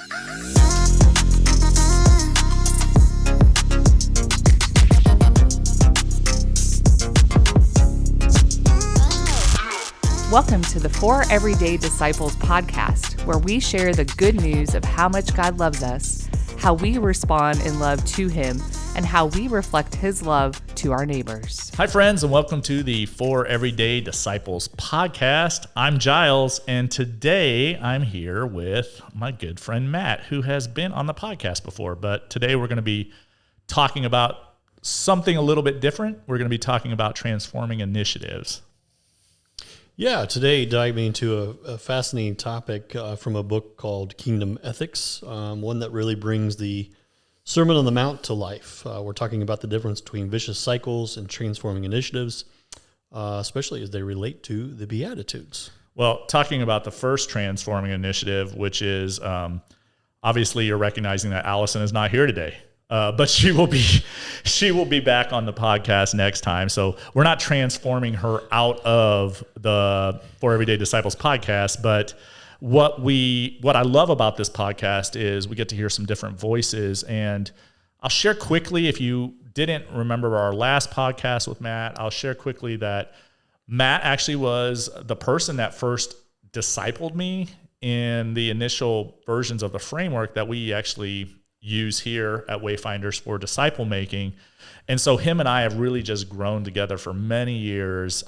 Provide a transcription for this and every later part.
Welcome to the For Everyday Disciples podcast, where we share the good news of how much God loves us, how we respond in love to Him, and how we reflect His love to our neighbors. Hi, friends, and welcome to the For Everyday Disciples podcast. I'm Giles, and today I'm here with my good friend Matt, who has been on the podcast before, but today we're going to be talking about something a little bit different. We're going to be talking about transforming initiatives. Yeah, today diving into a fascinating topic from a book called Kingdom Ethics, one that really brings the Sermon on the Mount to life. We're talking about the difference between vicious cycles and transforming initiatives, especially as they relate to the Beatitudes. Well, talking about the first transforming initiative, which is obviously you're recognizing that Allison is not here today. But she will be back on the podcast next time. So we're not transforming her out of the For Everyday Disciples podcast. But what I love about this podcast is we get to hear some different voices. And I'll share quickly, if you didn't remember our last podcast with Matt, I'll share quickly that Matt actually was the person that first discipled me in the initial versions of the framework that we actually use here at Wayfinders for disciple making. And so him and I have really just grown together for many years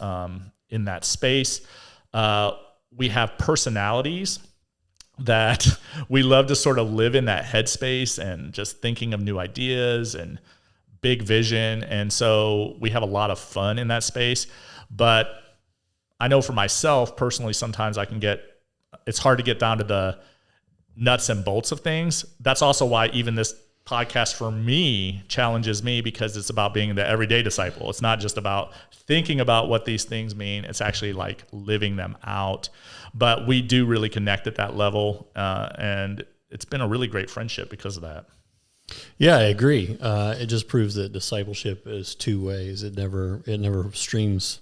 in that space. We have personalities that we love to sort of live in that headspace and just thinking of new ideas and big vision. And so we have a lot of fun in that space. But I know for myself personally, sometimes it's hard to get down to the nuts and bolts of things. That's also why even this podcast for me challenges me, because it's about being the everyday disciple. It's not just about thinking about what these things mean. It's actually like living them out. But we do really connect at that level. And it's been a really great friendship because of that. Yeah, I agree. It just proves that discipleship is two ways. It never streams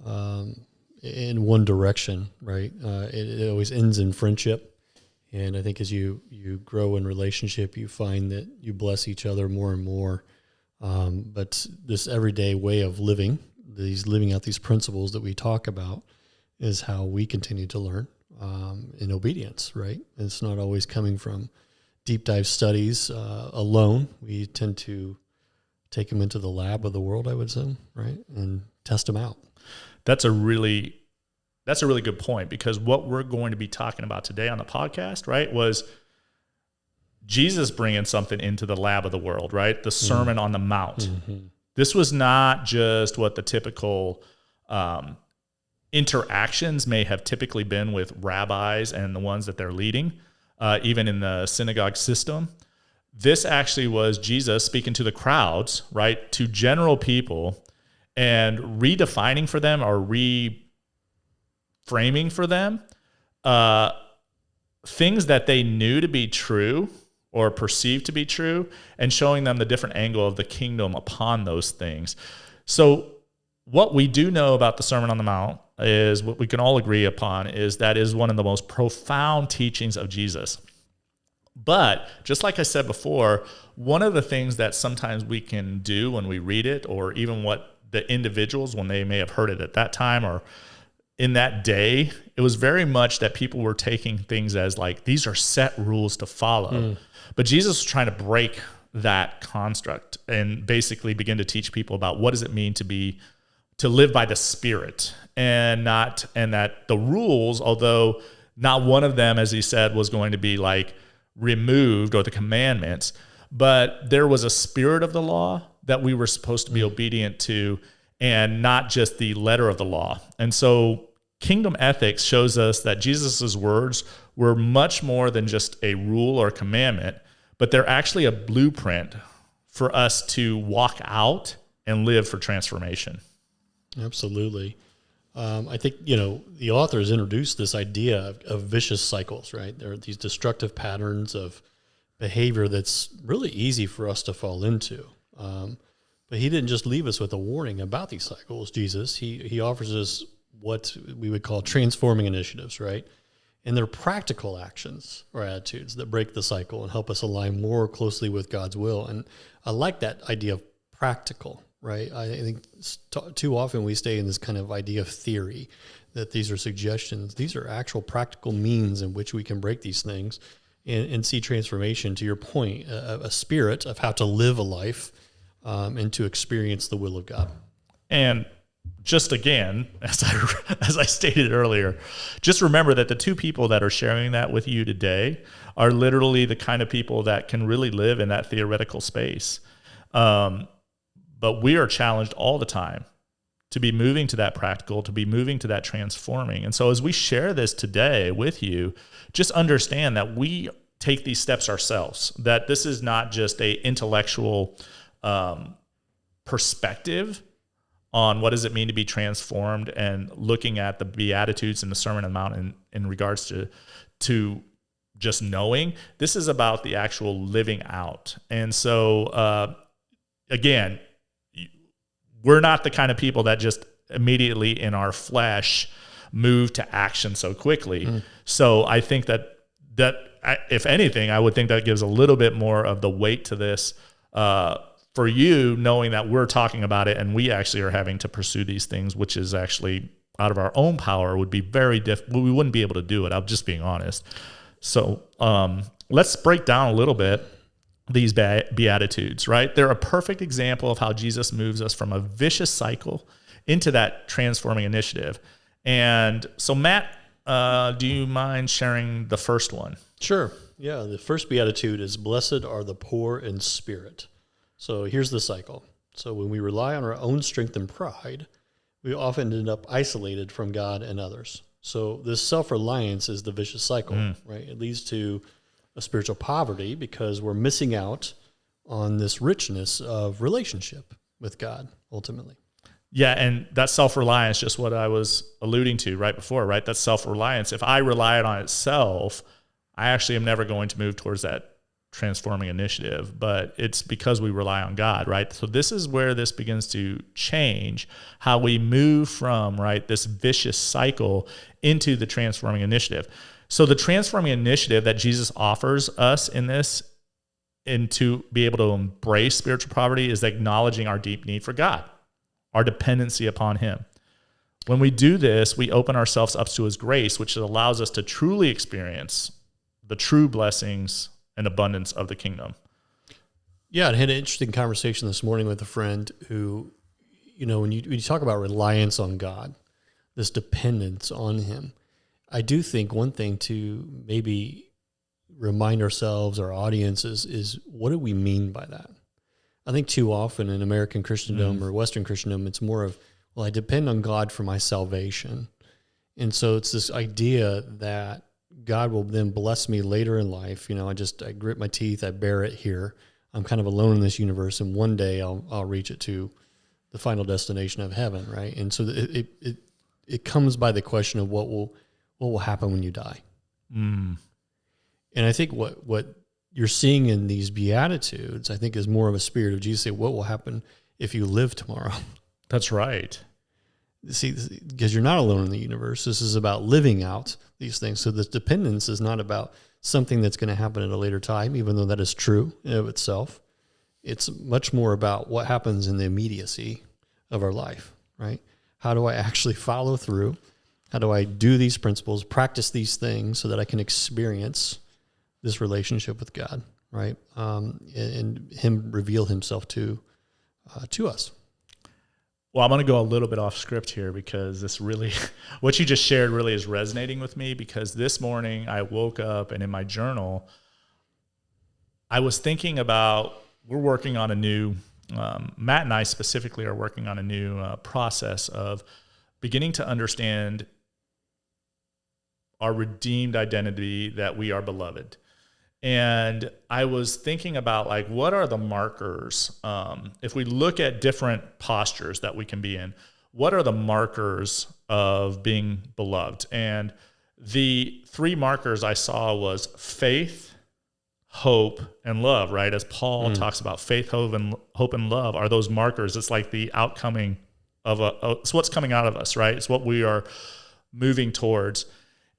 in one direction, right? It always ends in friendship. And I think as you grow in relationship, you find that you bless each other more and more. But this everyday way of living out these principles that we talk about is how we continue to learn in obedience, right? It's not always coming from deep dive studies alone. We tend to take them into the lab of the world, I would say, right? And test them out. That's a really good point, because what we're going to be talking about today on the podcast, right, was Jesus bringing something into the lab of the world, right? The Sermon on the Mount. Mm-hmm. This was not just what the typical interactions may have typically been with rabbis and the ones that they're leading, even in the synagogue system. This actually was Jesus speaking to the crowds, right, to general people, and redefining for them or framing for them things that they knew to be true or perceived to be true, and showing them the different angle of the kingdom upon those things. So what we do know about the Sermon on the Mount is, what we can all agree upon, is that is one of the most profound teachings of Jesus. But just like I said before, one of the things that sometimes we can do when we read it, or even what the individuals, when they may have heard it at that time or in that day, it was very much that people were taking things as like, these are set rules to follow. But Jesus was trying to break that construct and basically begin to teach people about what does it mean to live by the Spirit, and that the rules, although not one of them, as he said, was going to be like removed, or the commandments, but there was a spirit of the law that we were supposed to be obedient to, and not just the letter of the law. And so Kingdom Ethics shows us that Jesus' words were much more than just a rule or commandment, but they're actually a blueprint for us to walk out and live for transformation. Absolutely. I think, the authors introduced this idea of vicious cycles, right? There are these destructive patterns of behavior that's really easy for us to fall into. But he didn't just leave us with a warning about these cycles, Jesus. He offers us what we would call transforming initiatives, right? And they're practical actions or attitudes that break the cycle and help us align more closely with God's will. And I like that idea of practical, right? I think too often we stay in this kind of idea of theory, that these are suggestions. These are actual practical means in which we can break these things and see transformation, to your point, a spirit of how to live a life and to experience the will of God. And just again, as I stated earlier, just remember that the two people that are sharing that with you today are literally the kind of people that can really live in that theoretical space. But we are challenged all the time to be moving to that practical, to be moving to that transforming. And so as we share this today with you, just understand that we take these steps ourselves, that this is not just a intellectual perspective on what does it mean to be transformed and looking at the Beatitudes and the Sermon on the Mount in regards to just knowing. This is about the actual living out. And so, again, we're not the kind of people that just immediately in our flesh move to action so quickly. So I think that if anything, I would think that gives a little bit more of the weight to this for you, knowing that we're talking about it and we actually are having to pursue these things, which is actually out of our own power, would be very difficult. We wouldn't be able to do it. I'm just being honest. So let's break down a little bit these Beatitudes, right? They're a perfect example of how Jesus moves us from a vicious cycle into that transforming initiative. And so, Matt, do you mind sharing the first one? Sure. Yeah, the first Beatitude is, blessed are the poor in spirit. So here's the cycle. So when we rely on our own strength and pride, we often end up isolated from God and others. So this self-reliance is the vicious cycle, right? It leads to a spiritual poverty because we're missing out on this richness of relationship with God, ultimately. Yeah, and that self-reliance, just what I was alluding to right before, right? That self-reliance. If I rely on itself, I actually am never going to move towards that transforming initiative, but it's because we rely on God, right? So this is where this begins to change how we move from, right, this vicious cycle into the transforming initiative. So the transforming initiative that Jesus offers us in this, and to be able to embrace spiritual poverty, is acknowledging our deep need for God, our dependency upon Him. When we do this, we open ourselves up to His grace, which allows us to truly experience the true blessings and abundance of the kingdom. Yeah, I had an interesting conversation this morning with a friend who, when you talk about reliance on God, this dependence on Him, I do think one thing to maybe remind ourselves, our audience, is what do we mean by that? I think too often in American Christendom or Western Christendom, it's more of, well, I depend on God for my salvation. And so it's this idea that God will then bless me later in life. I grit my teeth, I bear it here. I'm kind of alone in this universe, and one day I'll reach it to the final destination of heaven, right? And so it comes by the question of what will happen when you die. And I think what you're seeing in these Beatitudes, I think, is more of a spirit of Jesus saying, what will happen if you live tomorrow? That's right. See, because you're not alone in the universe. This is about living out these things. So this dependence is not about something that's going to happen at a later time, even though that is true in of itself. It's much more about what happens in the immediacy of our life, right? How do I actually follow through? How do I do these principles, practice these things so that I can experience this relationship with God, right? And Him reveal Himself to us. Well, I'm going to go a little bit off script here because this really, what you just shared really is resonating with me, because this morning I woke up and in my journal, I was thinking about, we're working on a new, Matt and I specifically are working on a new process of beginning to understand our redeemed identity, that we are beloved. And I was thinking about, like, what are the markers? If we look at different postures that we can be in, what are the markers of being beloved? And the three markers I saw was faith, hope, and love, right? As Paul talks about faith, hope, and love are those markers. It's like the outcoming of it's what's coming out of us, right? It's what we are moving towards.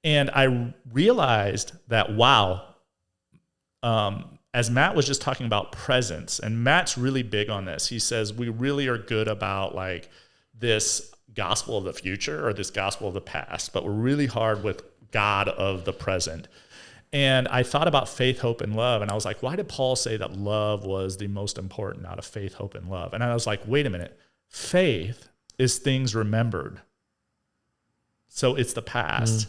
And I realized that, wow, as Matt was just talking about presence, and Matt's really big on this. He says we really are good about like this gospel of the future or this gospel of the past, but we're really hard with God of the present. And I thought about faith, hope, and love. And I was like, why did Paul say that love was the most important out of faith, hope, and love? And I was like, wait a minute. Faith is things remembered. So it's the past.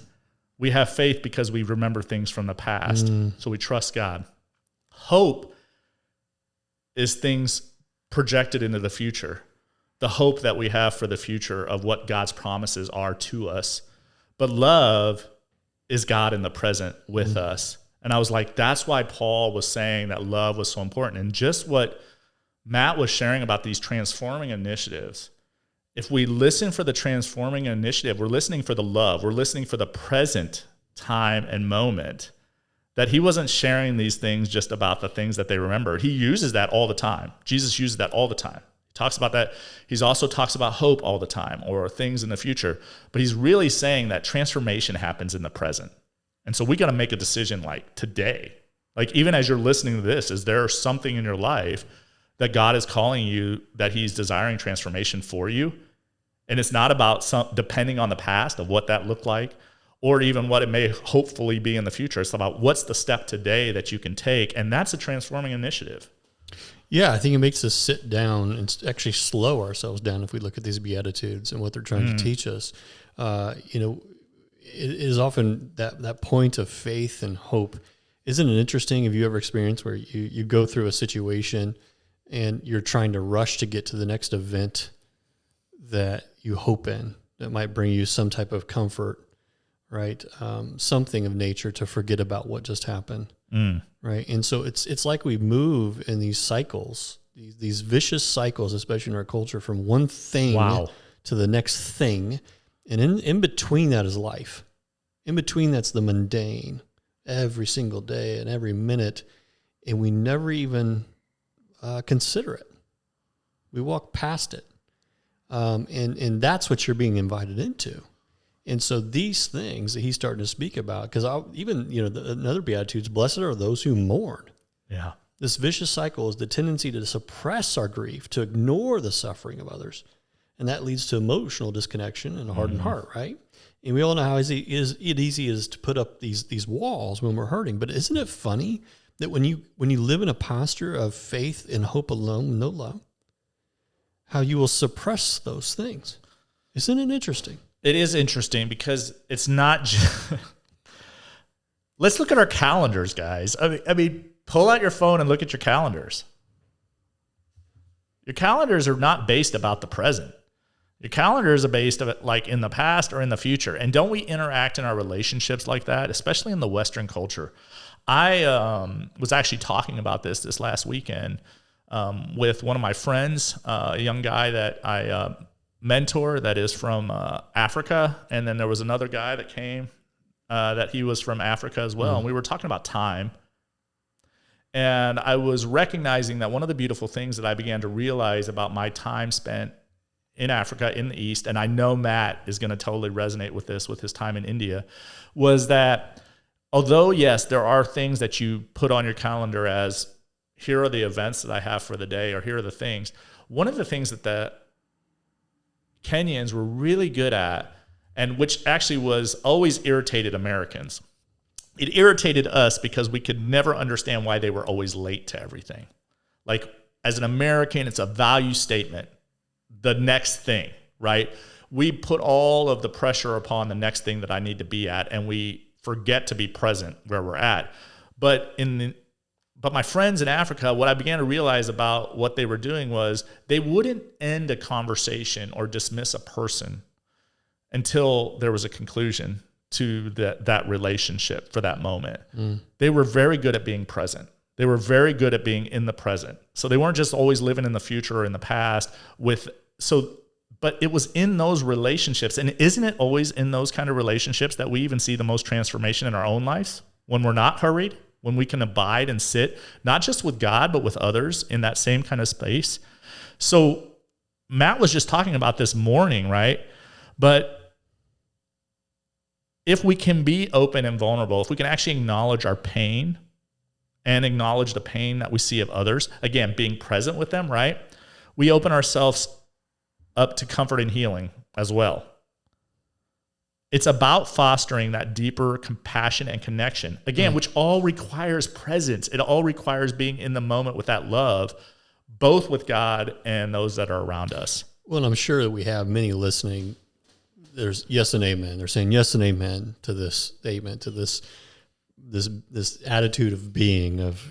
We have faith because we remember things from the past. So we trust God. Hope is things projected into the future. The hope that we have for the future of what God's promises are to us. But love is God in the present with us. And I was like, that's why Paul was saying that love was so important. And just what Matt was sharing about these transforming initiatives, if we listen for the transforming initiative, we're listening for the love, we're listening for the present time and moment, that he wasn't sharing these things just about the things that they remembered. He uses that all the time. Jesus uses that all the time. He talks about that. He also talks about hope all the time, or things in the future. But he's really saying that transformation happens in the present. And so we got to make a decision like today. Like even as you're listening to this, is there something in your life that God is calling you, that he's desiring transformation for you? And it's not about depending on the past of what that looked like, or even what it may hopefully be in the future. It's about what's the step today that you can take. And that's a transforming initiative. Yeah, I think it makes us sit down and actually slow ourselves down if we look at these Beatitudes and what they're trying to teach us. It is often that point of faith and hope. Isn't it interesting? Have you ever experienced where you go through a situation and you're trying to rush to get to the next event that you hope in, that might bring you some type of comfort, right? Something of nature to forget about what just happened. Right. And so it's like we move in these cycles, these vicious cycles, especially in our culture, from one thing to the next thing. And in between that is life. In between that's the mundane, every single day and every minute. And we never even consider it. We walk past it. And that's what you're being invited into. And so these things that he's starting to speak about, because another Beatitudes, blessed are those who mourn. Yeah. This vicious cycle is the tendency to suppress our grief, to ignore the suffering of others. And that leads to emotional disconnection and a hardened heart, right? And we all know how easy it is to put up these walls when we're hurting. But isn't it funny that when you live in a posture of faith and hope alone, no love, how you will suppress those things? Isn't it interesting? It is interesting because it's not just... Let's look at our calendars, guys. I mean, pull out your phone and look at your calendars. Your calendars are not based about the present. Your calendars are based like in the past or in the future. And don't we interact in our relationships like that, especially in the Western culture? I was actually talking about this last weekend with one of my friends, a young guy that I mentor that is from Africa. And then there was another guy that came that he was from Africa as well. And we were talking about time. And I was recognizing that one of the beautiful things that I began to realize about my time spent in Africa, in the East, and I know Matt is going to totally resonate with this with his time in India, was that although, yes, there are things that you put on your calendar as, here are the events that I have for the day, or here are the things. One of the things that the Kenyans were really good at, and which actually was always irritated Americans, it irritated us because we could never understand why they were always late to everything. Like, as an American, it's a value statement. The next thing, right? We put all of the pressure upon the next thing that I need to be at, and we forget to be present where we're at. But my friends in Africa, what I began to realize about what they were doing was they wouldn't end a conversation or dismiss a person until there was a conclusion to that relationship for that moment. They were very good at being present. They were very good at being in the present. So they weren't just always living in the future or in the past but it was in those relationships. And isn't it always in those kind of relationships that we even see the most transformation in our own lives? When we're not hurried, when we can abide and sit, not just with God, but with others in that same kind of space. So Matt was just talking about this mourning, right? But if we can be open and vulnerable, if we can actually acknowledge our pain and acknowledge the pain that we see of others, again, being present with them, right? We open ourselves up to comfort and healing as well. It's about fostering that deeper compassion and connection, again, which all requires presence. It all requires being in the moment with that love, both with God and those that are around us. Well, I'm sure that we have many listening. There's yes and amen. They're saying yes and amen to this statement, to this attitude of being, of,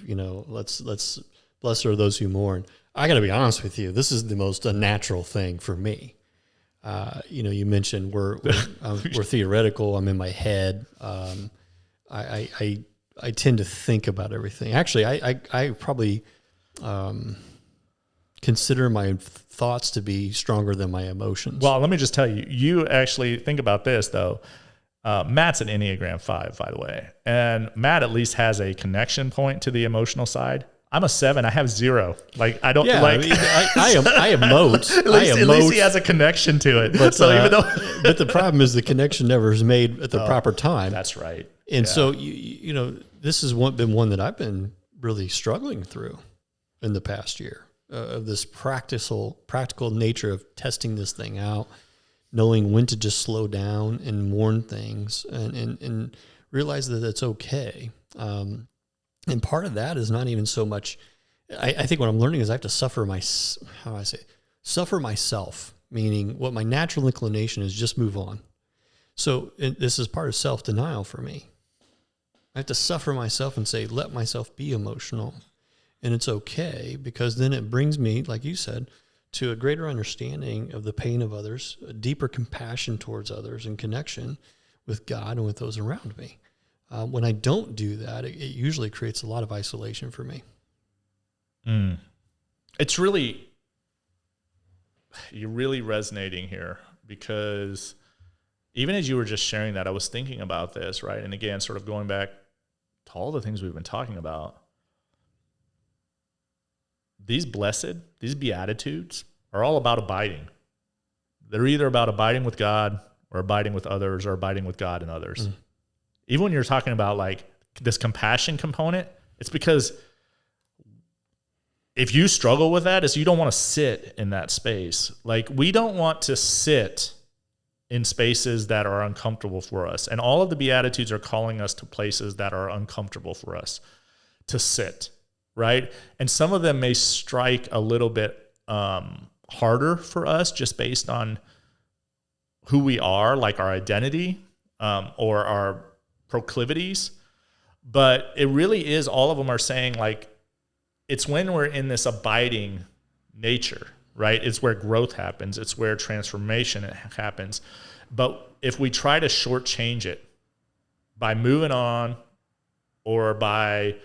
let's blessed are those who mourn. I got to be honest with you. This is the most unnatural thing for me. You mentioned we're theoretical. I'm in my head. I tend to think about everything. Actually, I probably consider my thoughts to be stronger than my emotions. Well, let me just tell you, you actually think about this though. Matt's an Enneagram 5, by the way, and Matt at least has a connection point to the emotional side. I'm a 7. I have 0. Like, I don't like. I emote. At least he has a connection to it. But, even though, but the problem is the connection never is made at the proper time. That's right. And so this has been one that I've been really struggling through in the past year, of this practical nature of testing this thing out, knowing when to just slow down and mourn things, and realize that it's okay. And part of that is not even so much, I think what I'm learning is I have to suffer myself, meaning what my natural inclination is, just move on. So this is part of self-denial for me. I have to suffer myself and say, let myself be emotional. And it's okay, because then it brings me, like you said, to a greater understanding of the pain of others, a deeper compassion towards others, and connection with God and with those around me. When I don't do that, it usually creates a lot of isolation for me. It's really, you're really resonating here, because even as you were just sharing that, I was thinking about this, right? And again, sort of going back to all the things we've been talking about. These Beatitudes are all about abiding. They're either about abiding with God or abiding with others, or abiding with God and others. Even when you're talking about like this compassion component, it's because if you struggle with that, is you don't want to sit in that space. Like, we don't want to sit in spaces that are uncomfortable for us. And all of the Beatitudes are calling us to places that are uncomfortable for us to sit, right? And some of them may strike a little bit harder for us just based on who we are, like our identity or our proclivities. But it really is, all of them are saying, like, it's when we're in this abiding nature, right? It's where growth happens. It's where transformation happens. But if we try to shortchange it by moving on, or by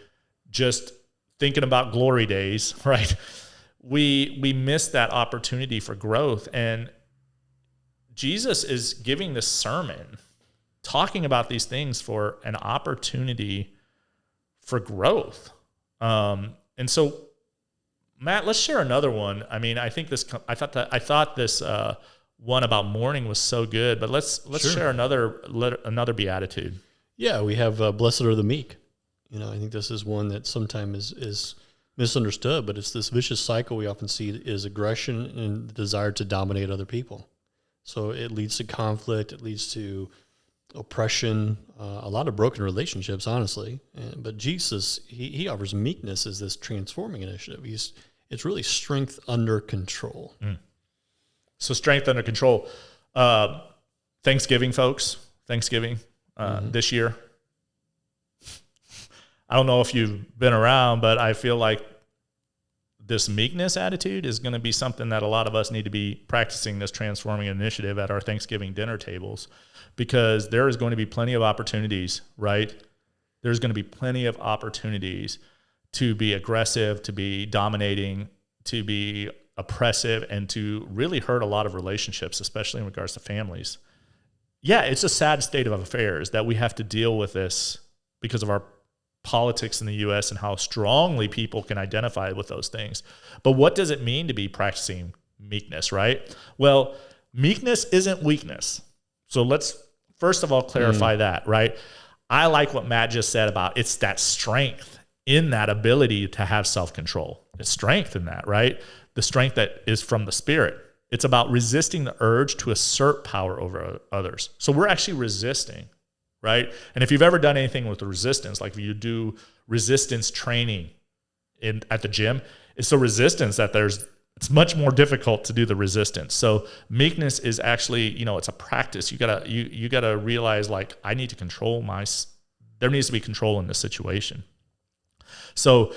just thinking about glory days, right? We miss that opportunity for growth. And Jesus is giving this sermon talking about these things for an opportunity for growth. And so, Matt, let's share another one. I mean, I thought this one about mourning was so good, but let's Sure. share another beatitude. Yeah, we have blessed are the meek. I think this is one that sometimes is misunderstood, but it's this vicious cycle we often see is aggression and the desire to dominate other people. So it leads to conflict. It leads to oppression, a lot of broken relationships, honestly. But Jesus, he offers meekness as this transforming initiative. It's really strength under control. So strength under control. Thanksgiving, folks. Thanksgiving this year. I don't know if you've been around, but I feel like this meekness attitude is going to be something that a lot of us need to be practicing, this transforming initiative at our Thanksgiving dinner tables, because there is going to be plenty of opportunities, right? There's going to be plenty of opportunities to be aggressive, to be dominating, to be oppressive, and to really hurt a lot of relationships, especially in regards to families. Yeah, it's a sad state of affairs that we have to deal with this because of our politics in the U.S. and how strongly people can identify with those things. But what does it mean to be practicing meekness, right? Well, meekness isn't weakness. So let's first of all clarify that, right? I like what Matt just said about it's that strength in that ability to have self-control. It's strength in that, right? The strength that is from the Spirit. It's about resisting the urge to assert power over others. So we're actually resisting, right? And if you've ever done anything with the resistance, like if you do resistance training at the gym, it's the resistance that it's much more difficult to do the resistance. So meekness is actually, it's a practice. You gotta realize, like, I need to control there needs to be control in this situation. So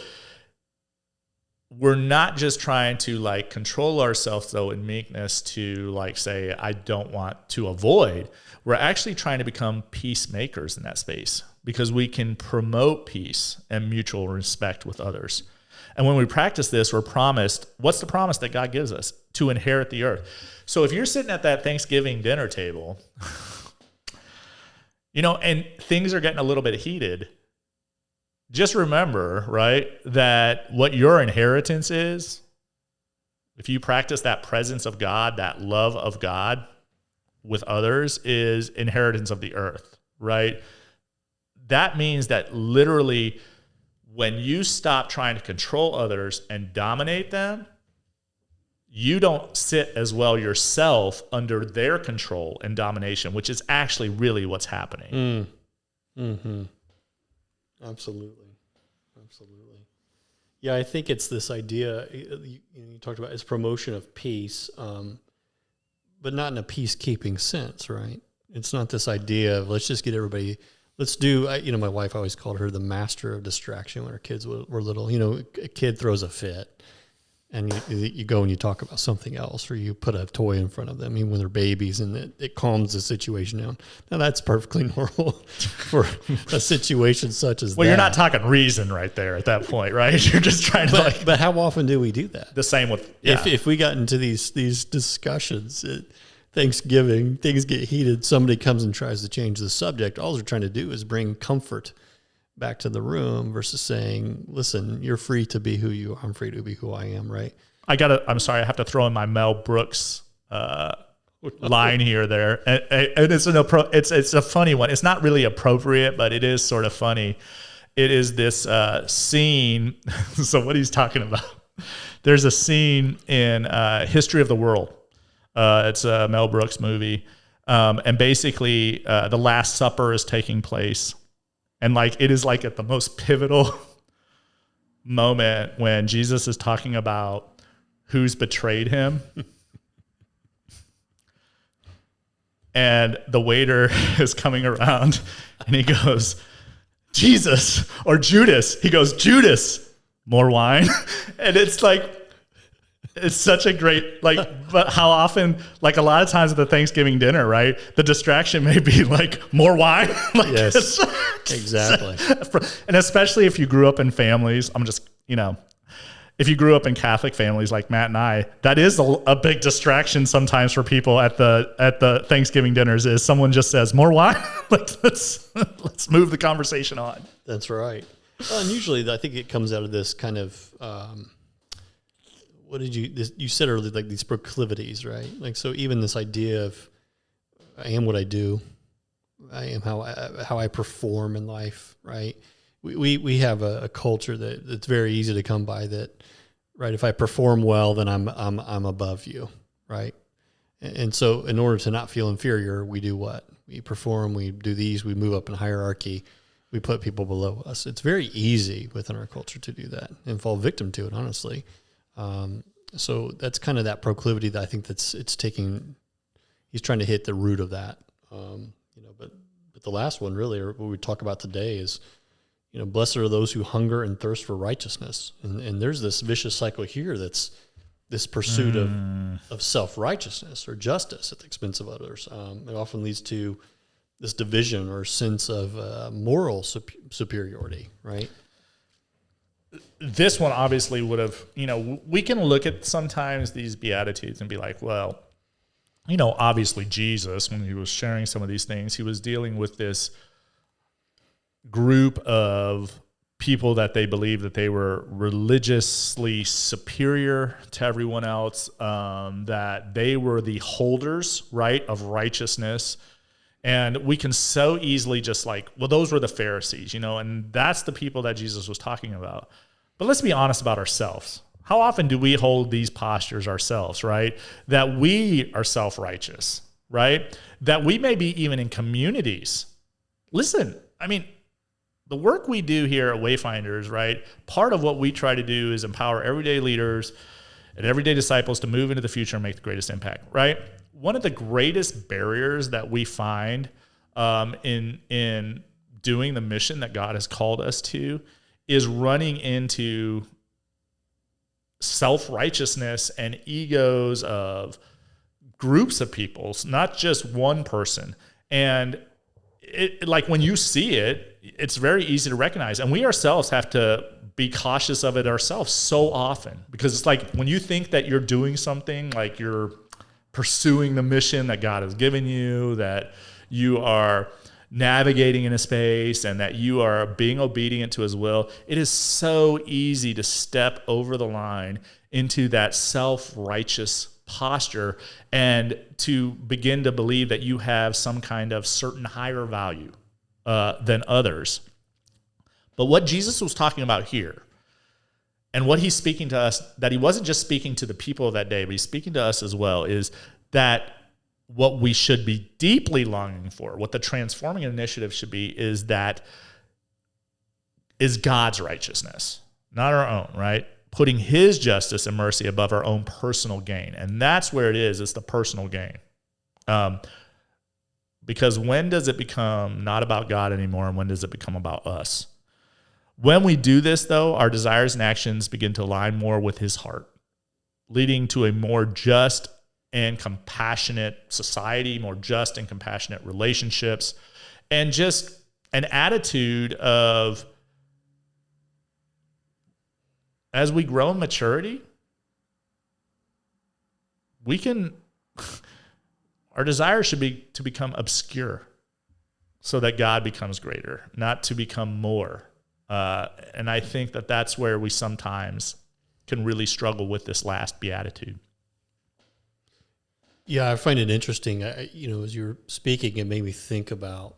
we're not just trying to like control ourselves though in meekness to like say, I don't want to avoid. We're actually trying to become peacemakers in that space because we can promote peace and mutual respect with others. And when we practice this, we're promised, what's the promise that God gives us? To inherit the earth. So if you're sitting at that Thanksgiving dinner table, and things are getting a little bit heated, just remember, right, that what your inheritance is, if you practice that presence of God, that love of God with others, is inheritance of the earth, right? That means that literally when you stop trying to control others and dominate them, you don't sit as well yourself under their control and domination, which is actually really what's happening. Mm-hmm. Absolutely. Yeah, I think it's this idea you talked about is promotion of peace, but not in a peacekeeping sense, right? It's not this idea of let's just get everybody. Let's do. My wife always called her the master of distraction when her kids were little. A kid throws a fit, and you go and you talk about something else, or you put a toy in front of them, even when they're babies, and it calms the situation down. Now that's perfectly normal for a situation such as that. Well, you're not talking reason right there at that point, right? You're just trying to But how often do we do that? The same with if we got into these discussions at Thanksgiving, things get heated. Somebody comes and tries to change the subject. All they're trying to do is bring comfort back to the room versus saying, listen, you're free to be who you are. I'm free to be who I am, right? I'm sorry, I have to throw in my Mel Brooks line here there. And it's a funny one. It's not really appropriate, but it is sort of funny. It is this scene. So what he's talking about, there's a scene in History of the World. It's a Mel Brooks movie. And basically the Last Supper is taking place. And it is at the most pivotal moment when Jesus is talking about who's betrayed him. And the waiter is coming around and he goes, Jesus, or Judas. He goes, Judas, more wine. And it's it's such a great, but how often, a lot of times at the Thanksgiving dinner, right? The distraction may be more wine. Yes, exactly. And especially if you grew up in families, if you grew up in Catholic families like Matt and I, that is a big distraction sometimes for people at the Thanksgiving dinners is someone just says, more wine? Let's move the conversation on. That's right. Well, and usually I think it comes out of this kind of, you said earlier, these proclivities, right? So even this idea of I am what I do, I am how I perform in life, right? We have a culture that's very easy to come by that, right? If I perform well, then I'm above you, right? And so in order to not feel inferior, we do what? We perform, we do these, we move up in hierarchy, we put people below us. It's very easy within our culture to do that and fall victim to it, honestly. So that's kind of that proclivity that I think he's trying to hit the root of that. But the last one really, or what we talk about today is, blessed are those who hunger and thirst for righteousness. And there's this vicious cycle here that's this pursuit of self-righteousness or justice at the expense of others. It often leads to this division or sense of moral superiority, right? This one obviously would have, we can look at sometimes these Beatitudes and be like, well, obviously Jesus, when he was sharing some of these things, he was dealing with this group of people that they believed that they were religiously superior to everyone else, that they were the holders, right, of righteousness. And we can so easily just like, well, those were the Pharisees, and that's the people that Jesus was talking about. But let's be honest about ourselves. How often do we hold these postures ourselves, right? That we are self-righteous, right? That we may be even in communities. Listen, I mean, the work we do here at Wayfinders, right? Part of what we try to do is empower everyday leaders and everyday disciples to move into the future and make the greatest impact, right? One of the greatest barriers that we find in doing the mission that God has called us to is running into self-righteousness and egos of groups of people, not just one person. And it, like when you see it, it's very easy to recognize. And we ourselves have to be cautious of it ourselves so often, because it's like when you think that you're doing something, like you're pursuing the mission that God has given you, that you are navigating in a space and that you are being obedient to his will, it is so easy to step over the line into that self-righteous posture and to begin to believe that you have some kind of certain higher value than others. But what Jesus was talking about here, and what he's speaking to us, that he wasn't just speaking to the people of that day, but he's speaking to us as well, is that what we should be deeply longing for, what the transforming initiative should be, is God's righteousness, not our own, right? Putting his justice and mercy above our own personal gain. And that's where it is. It's the personal gain. Because when does it become not about God anymore, and when does it become about us? When we do this, though, our desires and actions begin to align more with his heart, leading to a more just and compassionate society, more just and compassionate relationships, and just an attitude of, as we grow in maturity, our desire should be to become obscure so that God becomes greater, not to become more. And I think that that's where we sometimes can really struggle with this last beatitude. Yeah, I find it interesting. As you were speaking, it made me think about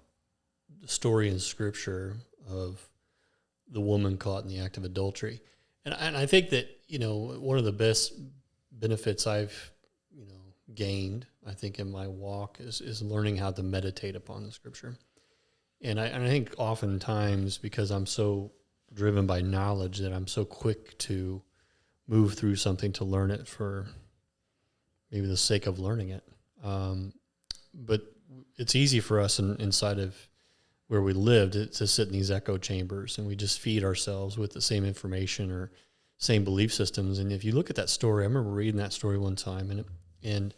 the story in Scripture of the woman caught in the act of adultery. And I think that, one of the best benefits I've, gained, I think, in my walk is learning how to meditate upon the Scripture. And I think oftentimes, because I'm so driven by knowledge, that I'm so quick to move through something to learn it for maybe the sake of learning it. But it's easy for us inside of where we lived to sit in these echo chambers, and we just feed ourselves with the same information or same belief systems. And if you look at that story, I remember reading that story one time, and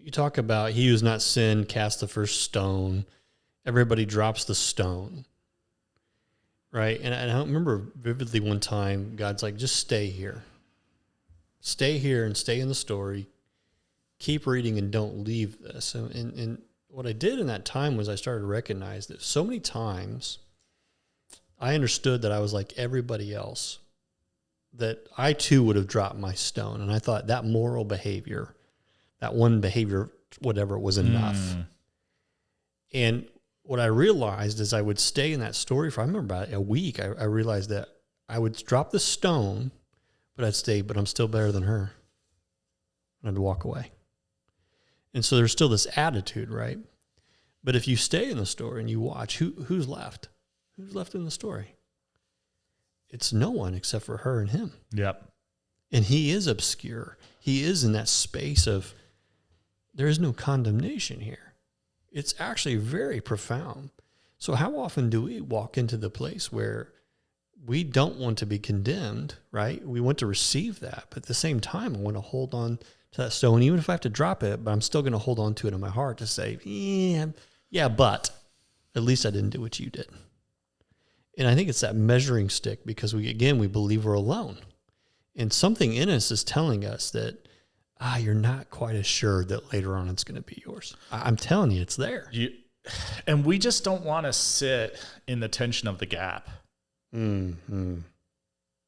you talk about he who's not sinned cast the first stone. Everybody drops the stone, right? And I remember vividly one time, God's like, just stay here. Stay here and stay in the story. Keep reading and don't leave this. And what I did in that time was I started to recognize that so many times I understood that I was like everybody else, that I too would have dropped my stone. And I thought that moral behavior, that one behavior, whatever, was enough. And what I realized is I would stay in that story for, I remember about a week, I realized that I would drop the stone, but I'd stay, but I'm still better than her. And I'd walk away. And so there's still this attitude, right? But if you stay in the story and you watch, who's left? Who's left in the story? It's no one except for her and him. Yep. And he is obscure. He is in that space of, there is no condemnation here. It's actually very profound. So how often do we walk into the place where we don't want to be condemned, right? We want to receive that. But at the same time, I want to hold on to that stone, even if I have to drop it, but I'm still going to hold on to it in my heart to say, yeah, but at least I didn't do what you did. And I think it's that measuring stick, because we believe we're alone. And something in us is telling us that, you're not quite as sure that later on it's going to be yours. I'm telling you, it's there. And we just don't want to sit in the tension of the gap. Mm-hmm. I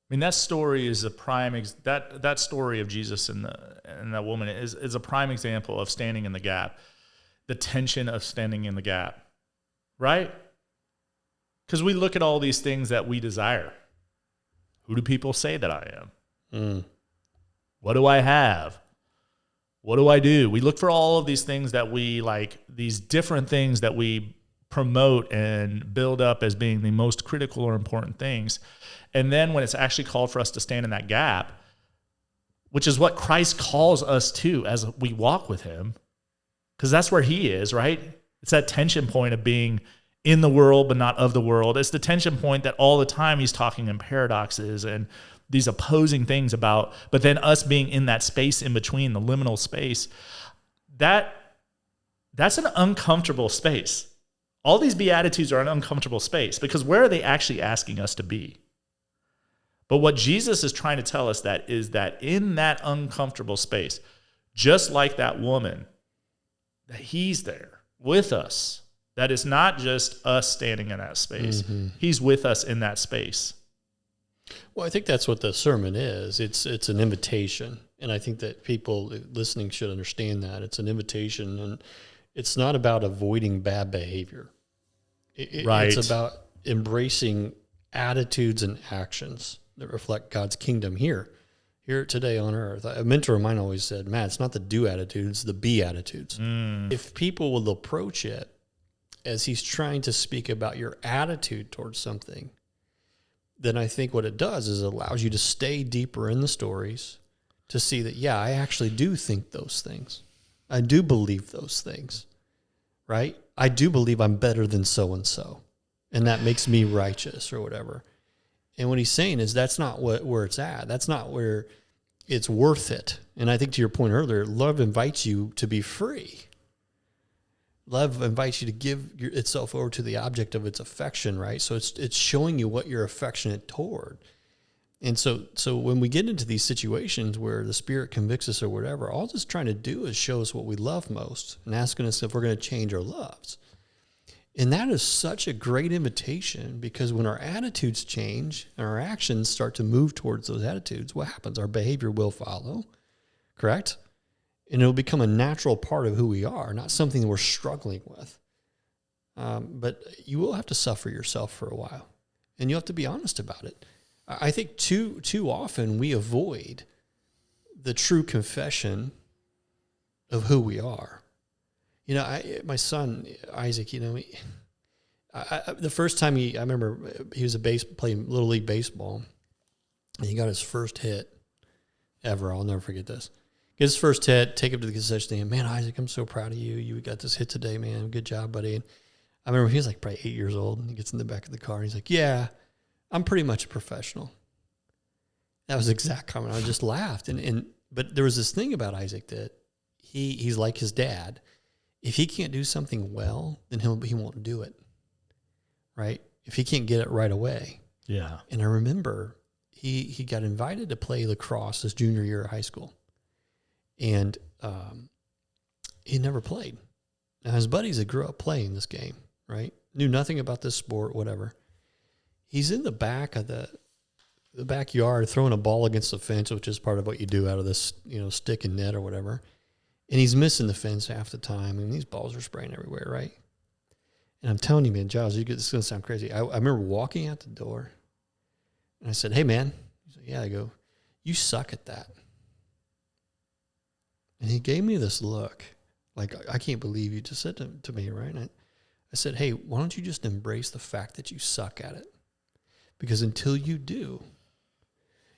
mean, that story is a prime, that story of Jesus and that woman is a prime example of standing in the gap. the tension of standing in the gap, right? Because we look at all these things that we desire. Who do people say that I am? What do I have? What do I do? We look for all of these things that we like, these different things that we promote and build up as being the most critical or important things. And then when it's actually called for us to stand in that gap, which is what Christ calls us to as we walk with him, because that's where he is, right? It's that tension point of being in the world but not of the world. It's the tension point that all the time he's talking in paradoxes and these opposing things about, but then us being in that space in between, the liminal space, that's an uncomfortable space. All these Beatitudes are an uncomfortable space because where are they actually asking us to be? But what Jesus is trying to tell us that is that in that uncomfortable space, just like that woman, that he's there with us. That it's not just us standing in that space. Mm-hmm. He's with us in that space. Well, I think that's what the sermon is. It's an invitation. And I think that people listening should understand that. It's an invitation, and it's not about avoiding bad behavior. Right. It's about embracing attitudes and actions that reflect God's kingdom here today on earth. A mentor of mine always said, Matt, it's not the do attitudes, it's the be attitudes. If people will approach it as he's trying to speak about your attitude towards something, then I think what it does is it allows you to stay deeper in the stories to see that, yeah, I actually do think those things. I do believe those things, right? I do believe I'm better than so-and-so, and that makes me righteous or whatever. And what he's saying is that's not where it's at. That's not where it's worth it. And I think to your point earlier, love invites you to be free. Love invites you to give itself over to the object of its affection, right? So it's showing you what you're affectionate toward. And so when we get into these situations where the Spirit convicts us or whatever, all it's trying to do is show us what we love most and asking us if we're going to change our loves. And that is such a great invitation, because when our attitudes change and our actions start to move towards those attitudes, what happens? Our behavior will follow, correct? And it'll become a natural part of who we are, not something we're struggling with. But you will have to suffer yourself for a while, and you have to be honest about it. I think too often we avoid the true confession of who we are. You know, my son, Isaac, you know, the first time I remember he was playing Little League Baseball, and he got his first hit ever. I'll never forget this. Get his first hit, take him to the concession stand. Man, Isaac, I'm so proud of you. You got this hit today, man. Good job, buddy. And I remember he was like probably 8 years old, and he gets in the back of the car, and he's like, yeah, I'm pretty much a professional. That was the exact comment. I just laughed. But there was this thing about Isaac that he's like his dad. If he can't do something well, then he won't do it, right? If he can't get it right away. Yeah. And I remember he got invited to play lacrosse his junior year of high school. And he never played. Now, his buddies that grew up playing this game, right, knew nothing about this sport, whatever. He's in the back of the backyard throwing a ball against the fence, which is part of what you do out of this, stick and net or whatever. And he's missing the fence half the time, and these balls are spraying everywhere, right? And I'm telling you, man, Giles, this is going to sound crazy. I remember walking out the door, and I said, hey, man. He's like, yeah. I go, you suck at that. And he gave me this look, like, I can't believe you just said to me, right? And I said, hey, why don't you just embrace the fact that you suck at it? Because until you do,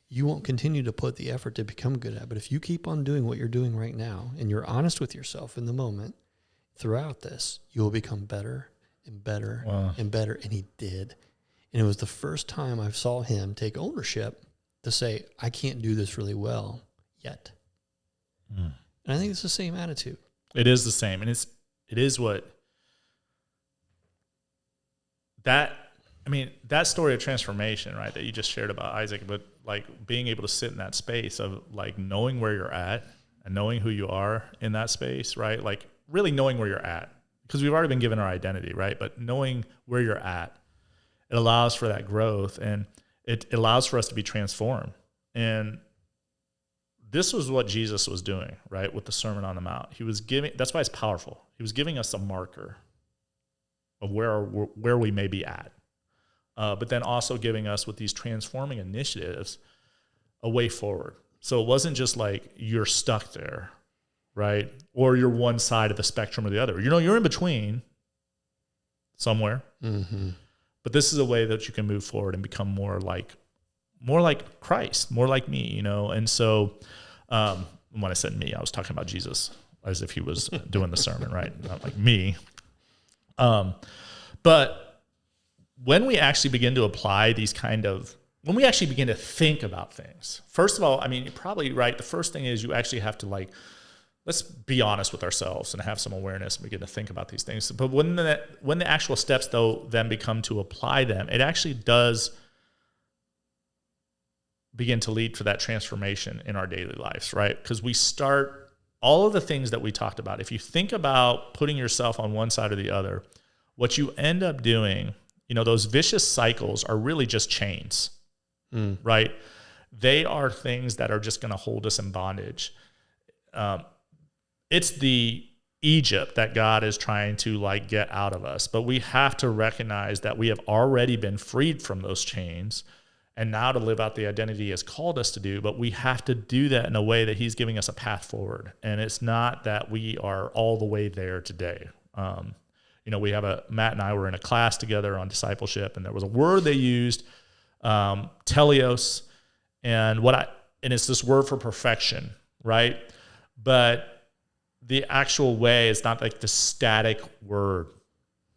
you won't continue to put the effort to become good at it. But if you keep on doing what you're doing right now, and you're honest with yourself in the moment, throughout this, you will become better and better and better. And he did. And it was the first time I saw him take ownership to say, I can't do this really well yet. And I think it's the same attitude. It is the same. And it is what that story of transformation, right, that you just shared about Isaac, but like being able to sit in that space of like knowing where you're at and knowing who you are in that space, right? Like really knowing where you're at, because we've already been given our identity, right? But knowing where you're at, it allows for that growth, and it allows for us to be transformed. And this was what Jesus was doing, right, with the Sermon on the Mount. He was giving, that's why it's powerful. He was giving us a marker of where we may be at, but then also giving us, with these transforming initiatives, a way forward. So it wasn't just like you're stuck there, right, or you're one side of the spectrum or the other. You're in between somewhere, but this is a way that you can move forward and become more like Christ, more like me, And so when I said me, I was talking about Jesus as if he was doing the sermon, right? Not like me. But when we actually begin to apply when we actually begin to think about things, first of all, I mean, you're probably right. The first thing is you actually have to let's be honest with ourselves and have some awareness and begin to think about these things. But when the actual steps, though, then become to apply them, it actually does begin to lead to that transformation in our daily lives, right? Because we start all of the things that we talked about. If you think about putting yourself on one side or the other, what you end up doing, those vicious cycles are really just chains, right? They are things that are just going to hold us in bondage. It's the Egypt that God is trying to get out of us, but we have to recognize that we have already been freed from those chains, and now to live out the identity He has called us to do, but we have to do that in a way that He's giving us a path forward. And it's not that we are all the way there today. Matt and I were in a class together on discipleship, and there was a word they used, teleos, and it's this word for perfection, right? But the actual way is not like the static word.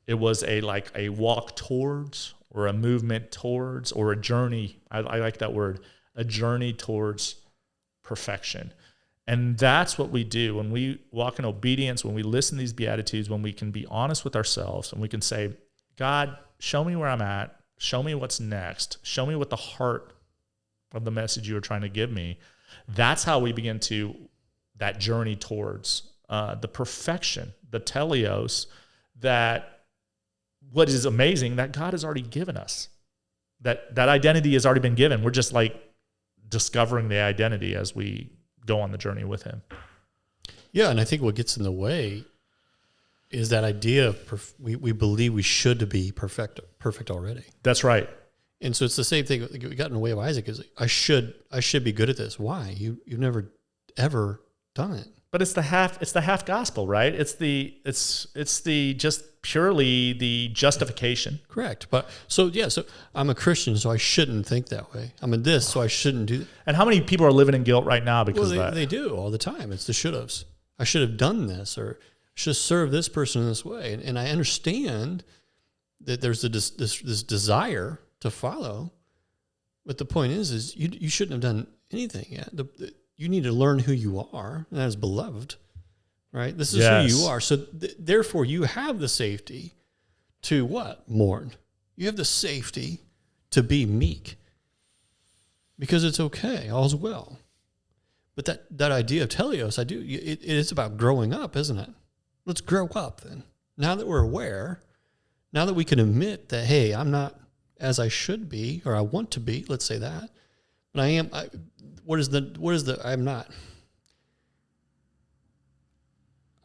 It was a walk towards, or a movement towards, or a journey. I like that word, a journey towards perfection. And that's what we do when we walk in obedience, when we listen to these Beatitudes, when we can be honest with ourselves and we can say, God, show me where I'm at. Show me what's next. Show me what the heart of the message you are trying to give me. That's how we begin that journey towards the perfection, the teleos, that what is amazing, that God has already given us. That identity has already been given. We're just discovering the identity as we go on the journey with Him. Yeah, and I think what gets in the way is that idea of we believe we should be perfect already. That's right. And so it's the same thing we got in the way of Isaac is I should be good at this. Why? You've never ever done it. But it's the half gospel, right? It's the just purely the justification. Correct. But so I'm a Christian, so I shouldn't think that way. I'm a this, so I shouldn't do that. And how many people are living in guilt right now because of that? They do all the time. It's the should-haves. I should have done this, or should have served this person in this way. And I understand that there's this desire to follow, but the point is you shouldn't have done anything yet. You need to learn who you are, and that is beloved, right? This is who you are. So therefore, you have the safety to what? Mourn. You have the safety to be meek because it's okay, all's well. But that idea of teleos, it is about growing up, isn't it? Let's grow up then. Now that we're aware, now that we can admit that, hey, I'm not as I should be or I want to be, let's say that, but I am.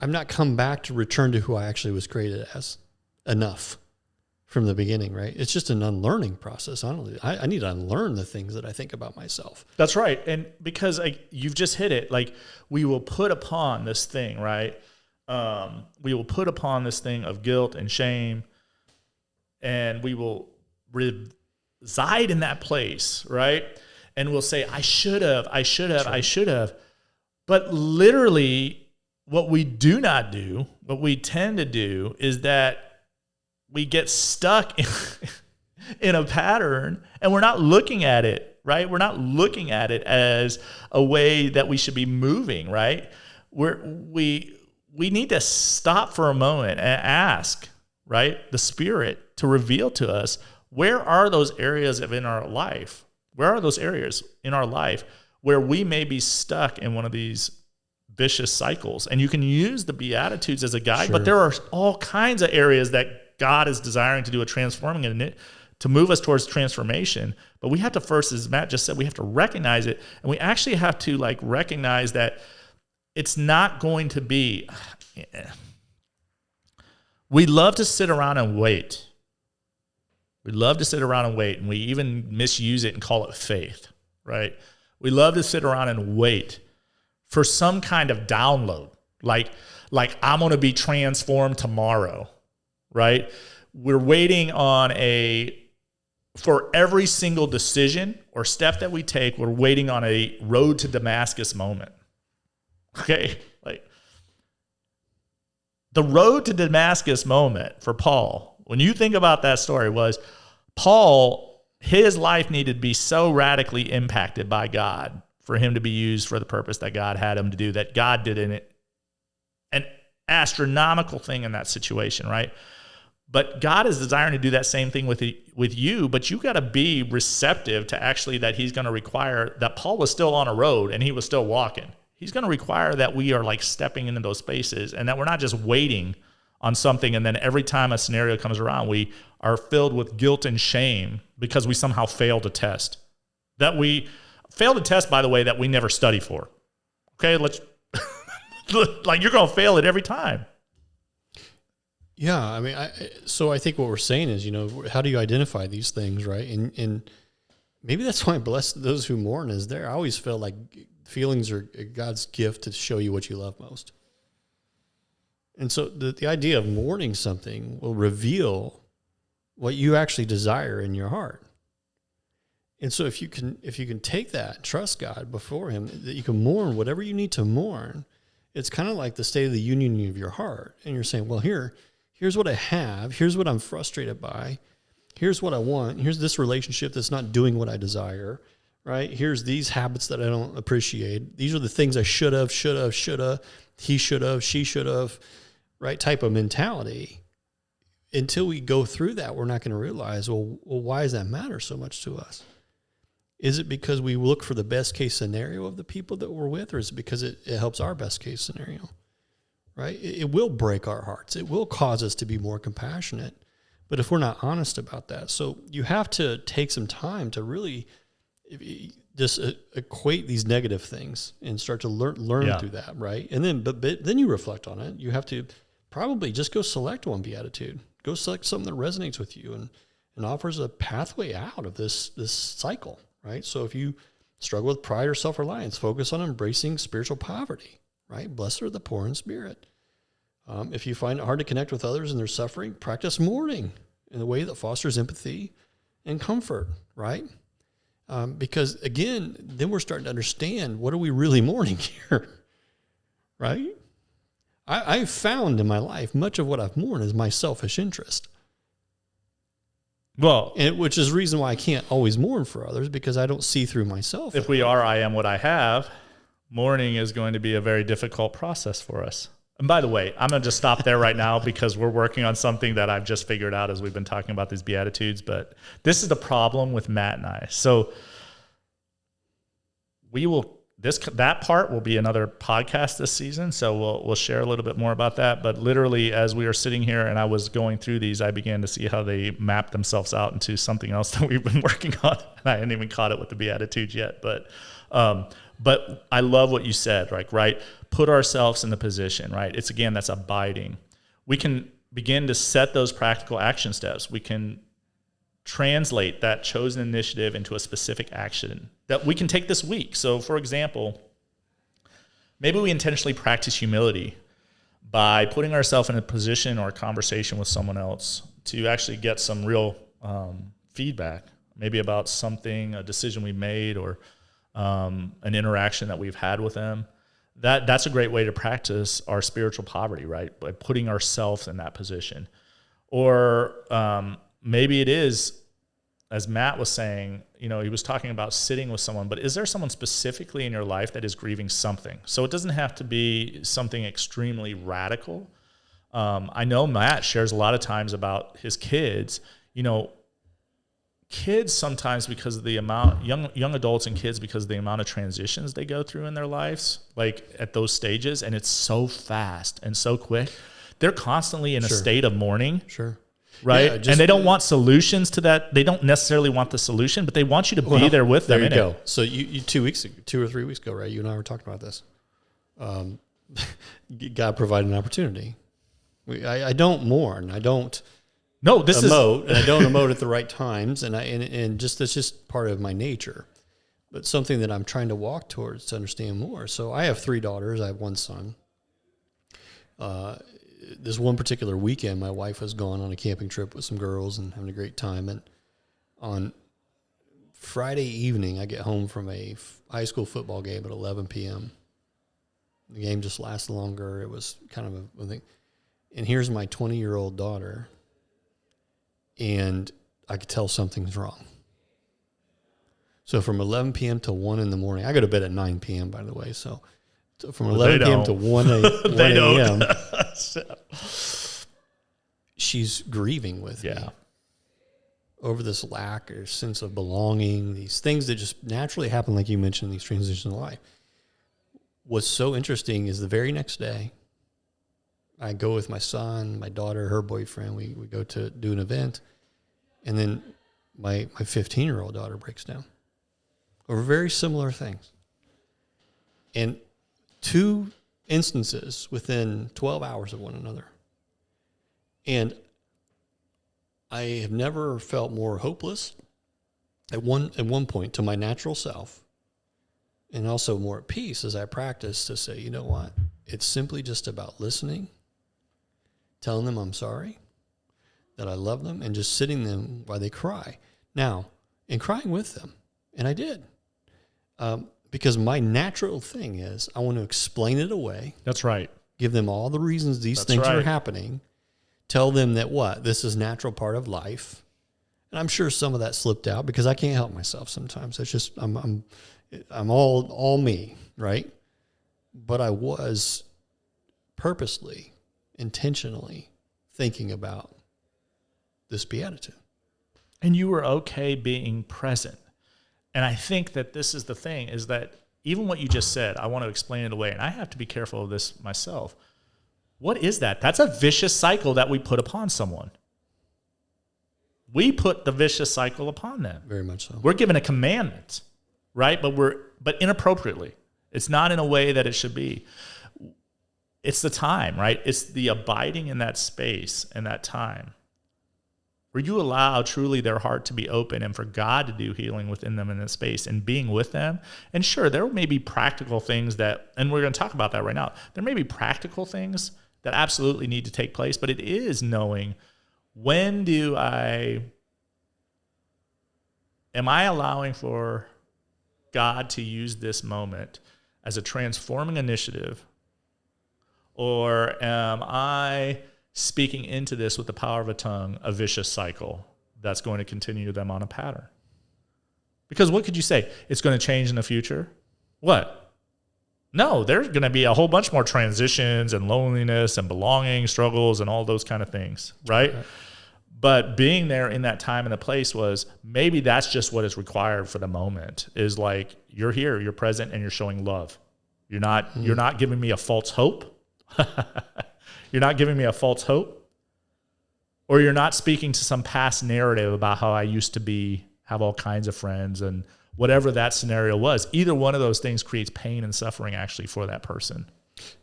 I'm not come back to return to who I actually was created as enough from the beginning, right? It's just an unlearning process. I need to unlearn the things that I think about myself. That's right. And because you've just hit it, we will put upon this thing, right? We will put upon this thing of guilt and shame, and we will reside in that place, right? And we'll say, I should have. But literally, what we do not do, what we tend to do, is that we get stuck in a pattern, and we're not looking at it, right? We're not looking at it as a way that we should be moving, right? We need to stop for a moment and ask, right, the Spirit to reveal to us, where are those areas in our life? Where are those areas in our life where we may be stuck in one of these vicious cycles? And you can use the Beatitudes as a guide, but there are all kinds of areas that God is desiring to do a transforming to move us towards transformation. But we have to first, as Matt just said, we have to recognize it. And we actually have to like recognize that it's not going to be, we love to sit around and wait. We love to sit around and wait, and we even misuse it and call it faith, right? We love to sit around and wait for some kind of download, like I'm going to be transformed tomorrow, right? We're waiting for every single decision or step that we take, we're waiting on a road to Damascus moment. Okay, like the road to Damascus moment for Paul, when you think about that story, was Paul, his life needed to be so radically impacted by God for him to be used for the purpose that God had him to do, that God did in it an astronomical thing in that situation, right? But God is desiring to do that same thing with you, but you got to be receptive to actually that he's going to require that Paul was still on a road and he was still walking. He's going to require that we are like stepping into those spaces and that we're not just waiting on something, and then every time a scenario comes around, we are filled with guilt and shame because we somehow failed a test. That we failed a test, by the way, that we never study for. Okay, let's like you're going to fail it every time. Yeah, I mean, so I think what we're saying is, how do you identify these things, right? And maybe that's why blessed those who mourn is there. I always feel like feelings are God's gift to show you what you love most. And so the idea of mourning something will reveal what you actually desire in your heart. And so if you can take that, trust God before him, that you can mourn whatever you need to mourn, it's kind of like the state of the union of your heart. And you're saying, well, here's what I have. Here's what I'm frustrated by. Here's what I want. Here's this relationship that's not doing what I desire, right? Here's these habits that I don't appreciate. These are the things I should have, he should have, she should have, right? Type of mentality. Until we go through that, we're not going to realize, well, why does that matter so much to us? Is it because we look for the best case scenario of the people that we're with, or is it because it helps our best case scenario, right? It will break our hearts. It will cause us to be more compassionate. But if we're not honest about that, so you have to take some time to really just equate these negative things and start to learn through that, right? And then, but then you reflect on it. You have to probably just go select one beatitude. Go select something that resonates with you and offers a pathway out of this cycle, right? So if you struggle with pride or self-reliance, focus on embracing spiritual poverty, right? Blessed are the poor in spirit. If you find it hard to connect with others and their suffering, practice mourning in a way that fosters empathy and comfort, right? Because again, then we're starting to understand, what are we really mourning here, right? I've found in my life, much of what I've mourned is my selfish interest. Well, which is the reason why I can't always mourn for others, because I don't see through myself. If we are I am what I have, mourning is going to be a very difficult process for us. And by the way, I'm going to just stop there right now because we're working on something that I've just figured out as we've been talking about these Beatitudes. But this is the problem with Matt and I. So that part will be another podcast this season. So we'll share a little bit more about that. But literally, as we were sitting here and I was going through these, I began to see how they map themselves out into something else that we've been working on. And I hadn't even caught it with the Beatitudes yet. But I love what you said, right? Put ourselves in the position, right? It's again, that's abiding. We can begin to set those practical action steps. We can translate that chosen initiative into a specific action that we can take this week. So for example, maybe we intentionally practice humility by putting ourselves in a position or a conversation with someone else to actually get some real feedback, maybe about something, a decision we made, or an interaction that we've had with them. That's a great way to practice our spiritual poverty, right? By putting ourselves in that position. Or maybe it is, as Matt was saying, he was talking about sitting with someone, but is there someone specifically in your life that is grieving something? So it doesn't have to be something extremely radical. I know Matt shares a lot of times about his kids. Kids sometimes, because of the amount, young adults and kids, because of the amount of transitions they go through in their lives, like at those stages, and it's so fast and so quick, they're constantly in a state of mourning. Sure. right? Yeah, And they don't want solutions to that. They don't necessarily want the solution, but they want you to be there with them. There you go. So you 2 or 3 weeks ago, right? You and I were talking about this. God provided an opportunity. I don't mourn. I don't emote, and I don't emote at the right times, and just that's just part of my nature. But something that I'm trying to walk towards to understand more. So I have 3 daughters. I have 1 son. This one particular weekend, my wife was gone on a camping trip with some girls and having a great time. And on Friday evening, I get home from a high school football game at 11 p.m. The game just lasted longer. It was kind of a thing. And here's my 20-year-old daughter, and I could tell something's wrong. So from 11 p.m. to 1 in the morning, I go to bed at 9 p.m., by the way. So from 11 p.m. to 1 a.m., she's grieving with me over this lack or sense of belonging, these things that just naturally happen, like you mentioned, these transitions in life. What's so interesting is the very next day, I go with my son, my daughter, her boyfriend. We go to do an event, and then my 15-year-old daughter breaks down over very similar things. And 2 instances within 12 hours of one another. And I have never felt more hopeless at one point to my natural self, and also more at peace as I practice to say, you know what? It's simply just about listening, telling them I'm sorry, that I love them, and just sitting them while they cry. Now, and crying with them. And I did. Because my natural thing is I want to explain it away. That's right. Give them all the reasons these things are happening. Tell them that this is a natural part of life. And I'm sure some of that slipped out because I can't help myself sometimes. It's just I'm all me, right? But I was purposely, intentionally thinking about this beatitude. And you were okay being present. And I think that this is the thing, is that even what you just said, I want to explain it away, and I have to be careful of this myself. What is that? That's a vicious cycle that we put upon someone. We put the vicious cycle upon them. Very much so. We're given a commandment, right? But inappropriately. It's not in a way that it should be. It's the time, right? It's the abiding in that space and that time where you allow truly their heart to be open and for God to do healing within them in this space and being with them. And sure, there may be practical things and we're going to talk about that right now. There may be practical things that absolutely need to take place, but it is knowing, when am I allowing for God to use this moment as a transforming initiative, or am I speaking into this with the power of a tongue, a vicious cycle that's going to continue them on a pattern? Because what could you say? It's going to change in the future? What? No, there's going to be a whole bunch more transitions and loneliness and belonging struggles and all those kind of things, right? But being there in that time and the place was, maybe that's just what is required for the moment, is like, you're here, you're present, and you're showing love. You're not giving me a false hope. You're not giving me a false hope, or you're not speaking to some past narrative about how I used to have all kinds of friends, and whatever that scenario was. Either one of those things creates pain and suffering actually for that person.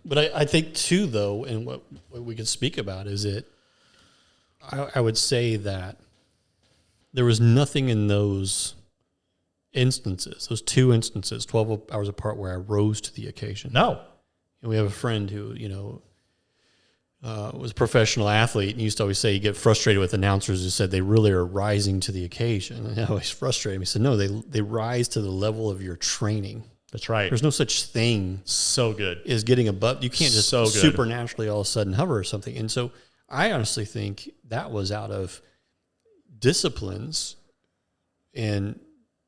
But I think too, though, and what we can speak about is I would say that there was nothing in those instances, those 2 instances, 12 hours apart, where I rose to the occasion. No. And we have a friend who, was a professional athlete, and used to always say you get frustrated with announcers who said they really are rising to the occasion. And I always frustrated him. He said, no, they rise to the level of your training. That's right. There's no such thing. So good. Is getting above. You can't just supernaturally all of a sudden hover or something. And so I honestly think that was out of disciplines and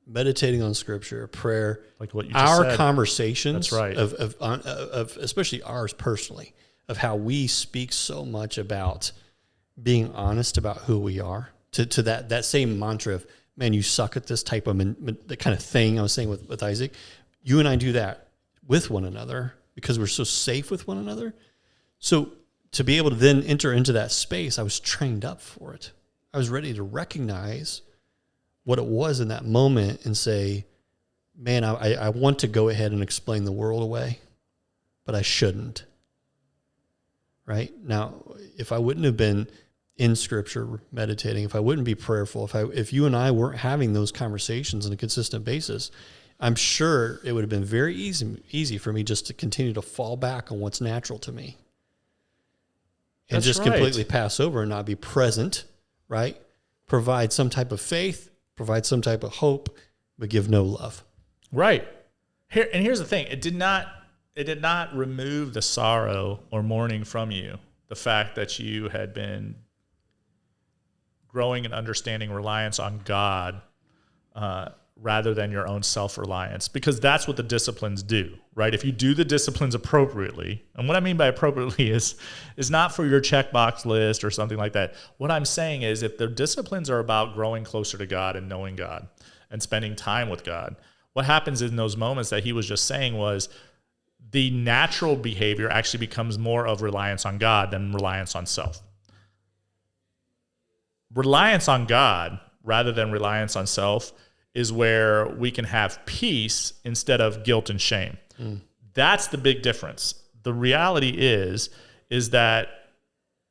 meditating on Scripture, prayer, like what you just said. Conversations. That's right. Of especially ours personally, of how we speak so much about being honest about who we are, to that same mantra of, man, you suck at this type of the kind of thing I was saying with Isaac. You and I do that with one another because we're so safe with one another. So to be able to then enter into that space, I was trained up for it. I was ready to recognize what it was in that moment and say, man, I want to go ahead and explain the world away, but I shouldn't. Right? Now, if I wouldn't have been in Scripture meditating, if I wouldn't be prayerful, if you and I weren't having those conversations on a consistent basis, I'm sure it would have been very easy for me just to continue to fall back on what's natural to me. And That's just right. completely pass over and not be present, right? Provide some type of faith, provide some type of hope, but give no love. Right. Here's the thing. It did not remove the sorrow or mourning from you. The fact that you had been growing and understanding reliance on God rather than your own self-reliance, because that's what the disciplines do, right? If you do the disciplines appropriately, and what I mean by appropriately is not for your checkbox list or something like that. What I'm saying is if the disciplines are about growing closer to God and knowing God and spending time with God, what happens in those moments that he was just saying was the natural behavior actually becomes more of reliance on God than reliance on self. Reliance on God rather than reliance on self is where we can have peace instead of guilt and shame. That's the big difference. The reality is that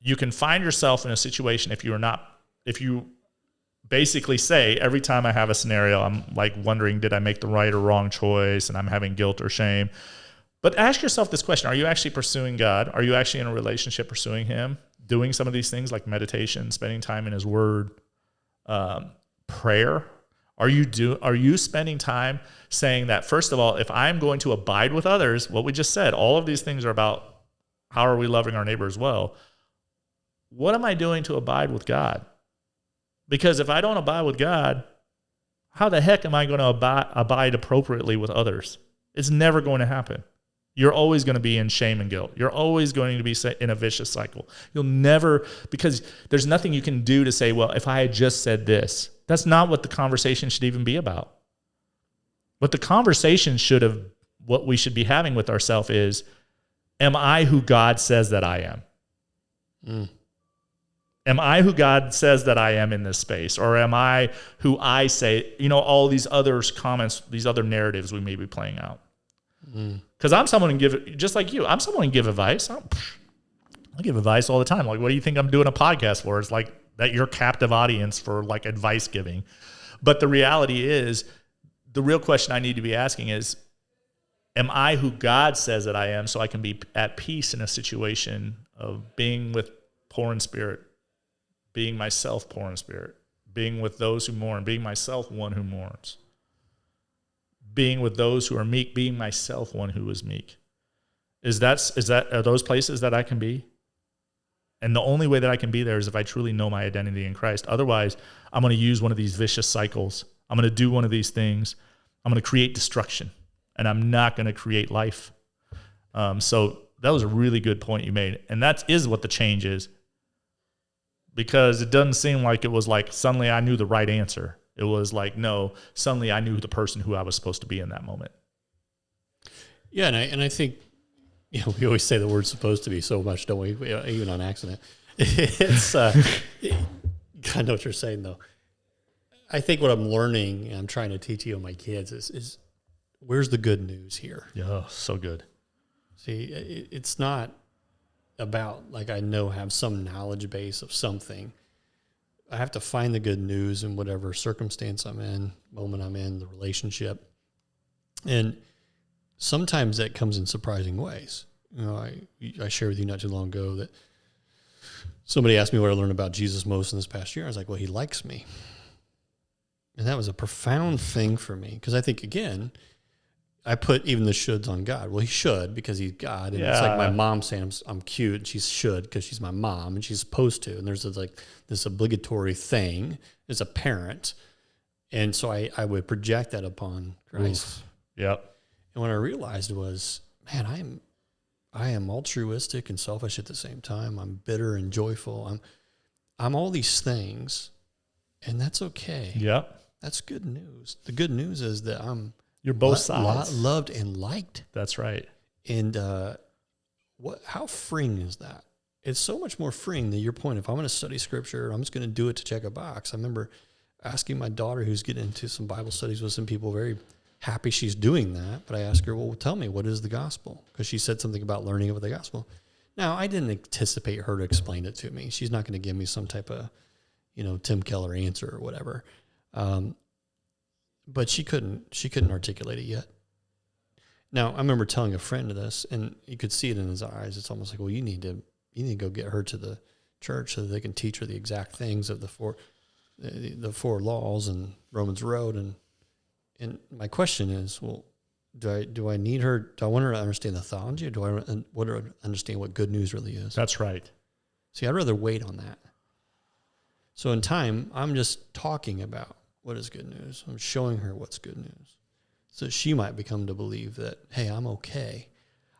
you can find yourself in a situation if you basically say, every time I have a scenario, I'm like wondering, did I make the right or wrong choice? And I'm having guilt or shame. But ask yourself this question. Are you actually pursuing God? Are you actually in a relationship pursuing him? Doing some of these things like meditation, spending time in his word, prayer? Are you spending time saying that, first of all, if I'm going to abide with others, what we just said, all of these things are about how are we loving our neighbor as well. What am I doing to abide with God? Because if I don't abide with God, how the heck am I going to abide appropriately with others? It's never going to happen. You're always going to be in shame and guilt. You're always going to be in a vicious cycle. You'll never, because there's nothing you can do to say, well, if I had just said this. That's not what the conversation should even be about. What the conversation what we should be having with ourselves is, am I who God says that I am? Am I who God says that I am in this space? Or am I who I say, all these other comments, these other narratives we may be playing out? Because I'm someone who give, just like you, I'm someone who give advice. I give advice all the time. Like, what do you think I'm doing a podcast for? It's like that you're captive audience for like advice giving. But the reality is, the real question I need to be asking is, am I who God says that I am, so I can be at peace in a situation of being with poor in spirit, being myself poor in spirit, being with those who mourn, being myself one who mourns, being with those who are meek, being myself one who is meek. Are those places that I can be? And the only way that I can be there is if I truly know my identity in Christ. Otherwise, I'm going to use one of these vicious cycles. I'm going to do one of these things. I'm going to create destruction, and I'm not going to create life. So that was a really good point you made. And that is what the change is, because it doesn't seem like it was like suddenly I knew the right answer. It was like, no, suddenly I knew the person who I was supposed to be in that moment. Yeah, and I think, we always say the word supposed to be so much, don't we? Even on accident. It's, I know what you're saying, though. I think what I'm learning, and I'm trying to teach you and my kids, is where's the good news here? Yeah, so good. See, it's not about, like, I have some knowledge base of something. I have to find the good news in whatever circumstance I'm in, moment I'm in, the relationship. And sometimes that comes in surprising ways. I shared with you not too long ago that somebody asked me what I learned about Jesus most in this past year. I was like, well, he likes me. And that was a profound thing for me, because I think, again, I put even the shoulds on God. Well, he should, because he's God. And it's like my mom saying I'm cute, and she should because she's my mom and she's supposed to. And there's this obligatory thing as a parent. And so I would project that upon Christ. Oof. Yep. And what I realized was, man, I am altruistic and selfish at the same time. I'm bitter and joyful. I'm all these things, and that's okay. Yep. That's good news. The good news is that you're both sides. Loved and liked. That's right. And how freeing is that? it's so much more freeing than your point. If I'm going to study scripture, I'm just going to do it to check a box. I remember asking my daughter, who's getting into some Bible studies with some people, very happy she's doing that. But I asked her, well, tell me, what is the gospel? Because she said something about learning about the gospel. Now, I didn't anticipate her to explain it to me. She's not going to give me some type of, Tim Keller answer or whatever. But she couldn't articulate it yet. Now, I remember telling a friend this, and you could see it in his eyes. It's almost like, well, you need to go get her to the church so that they can teach her the exact things of the four laws and Romans Road. And my question is, well, do I need her? Do I want her to understand the theology, or do I want her to understand what good news really is? That's right. See, I'd rather wait on that. So in time, I'm just talking about what is good news. I'm showing her what's good news, so she might become to believe that, hey, I'm okay.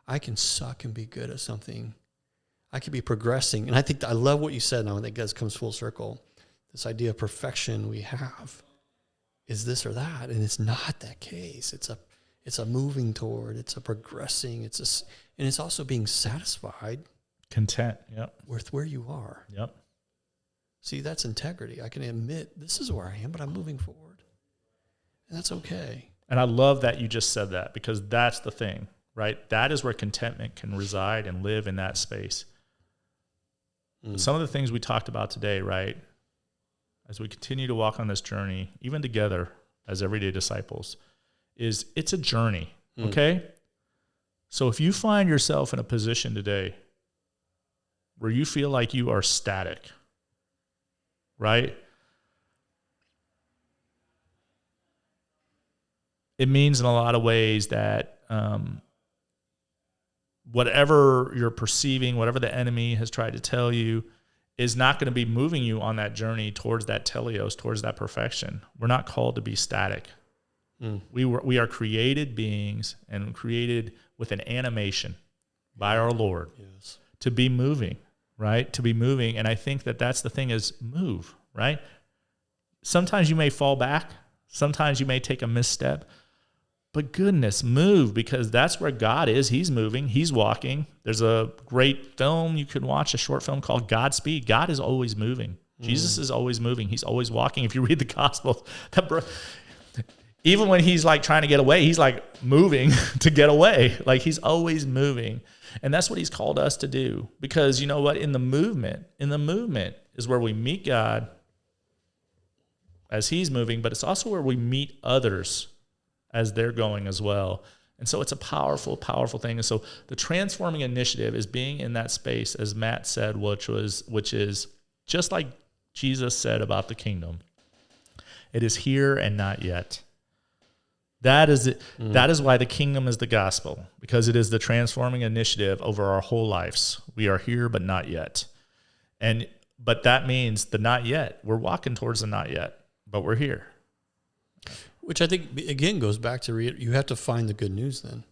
I can suck and be good at something. I could be progressing. And I love what you said now. I think that comes full circle. This idea of perfection we have is this or that, and it's not that case. It's a moving toward. It's a progressing. And it's also being satisfied, content. Yep. With where you are. Yep. See, that's integrity. I can admit this is where I am, but I'm moving forward, and that's okay. And I love that you just said that, because that's the thing, right? That is where contentment can reside and live in that space. Some of the things we talked about today, right, as we continue to walk on this journey, even together as everyday disciples, is it's a journey, okay? So if you find yourself in a position today where you feel like you are static, right? It means in a lot of ways that whatever you're perceiving, whatever the enemy has tried to tell you, is not going to be moving you on that journey towards that teleos, towards that perfection. We're not called to be static. We are created beings and created with an animation by our Lord to be moving, right? To be moving. And I think that that's the thing, is move, right? Sometimes you may fall back. Sometimes you may take a misstep. But goodness, move, because that's where God is. He's moving. He's walking. There's a great film you could watch, a short film called Godspeed. God is always moving. Jesus is always moving. He's always walking. If you read the Gospels, even when he's like trying to get away, he's like moving to get away. Like he's always moving. And that's what he's called us to do. Because you know what? In the movement is where we meet God as he's moving, but it's also where we meet others as they're going as well. And so it's a powerful, powerful thing. And so the transforming initiative is being in that space, as Matt said, which is just like Jesus said about the kingdom. It is here and not yet. That is it. That is why the kingdom is the gospel, because it is the transforming initiative over our whole lives. We are here, but not yet. But that means the not yet. We're walking towards the not yet, but we're here. Which I think, again, goes back to you have to find the good news then.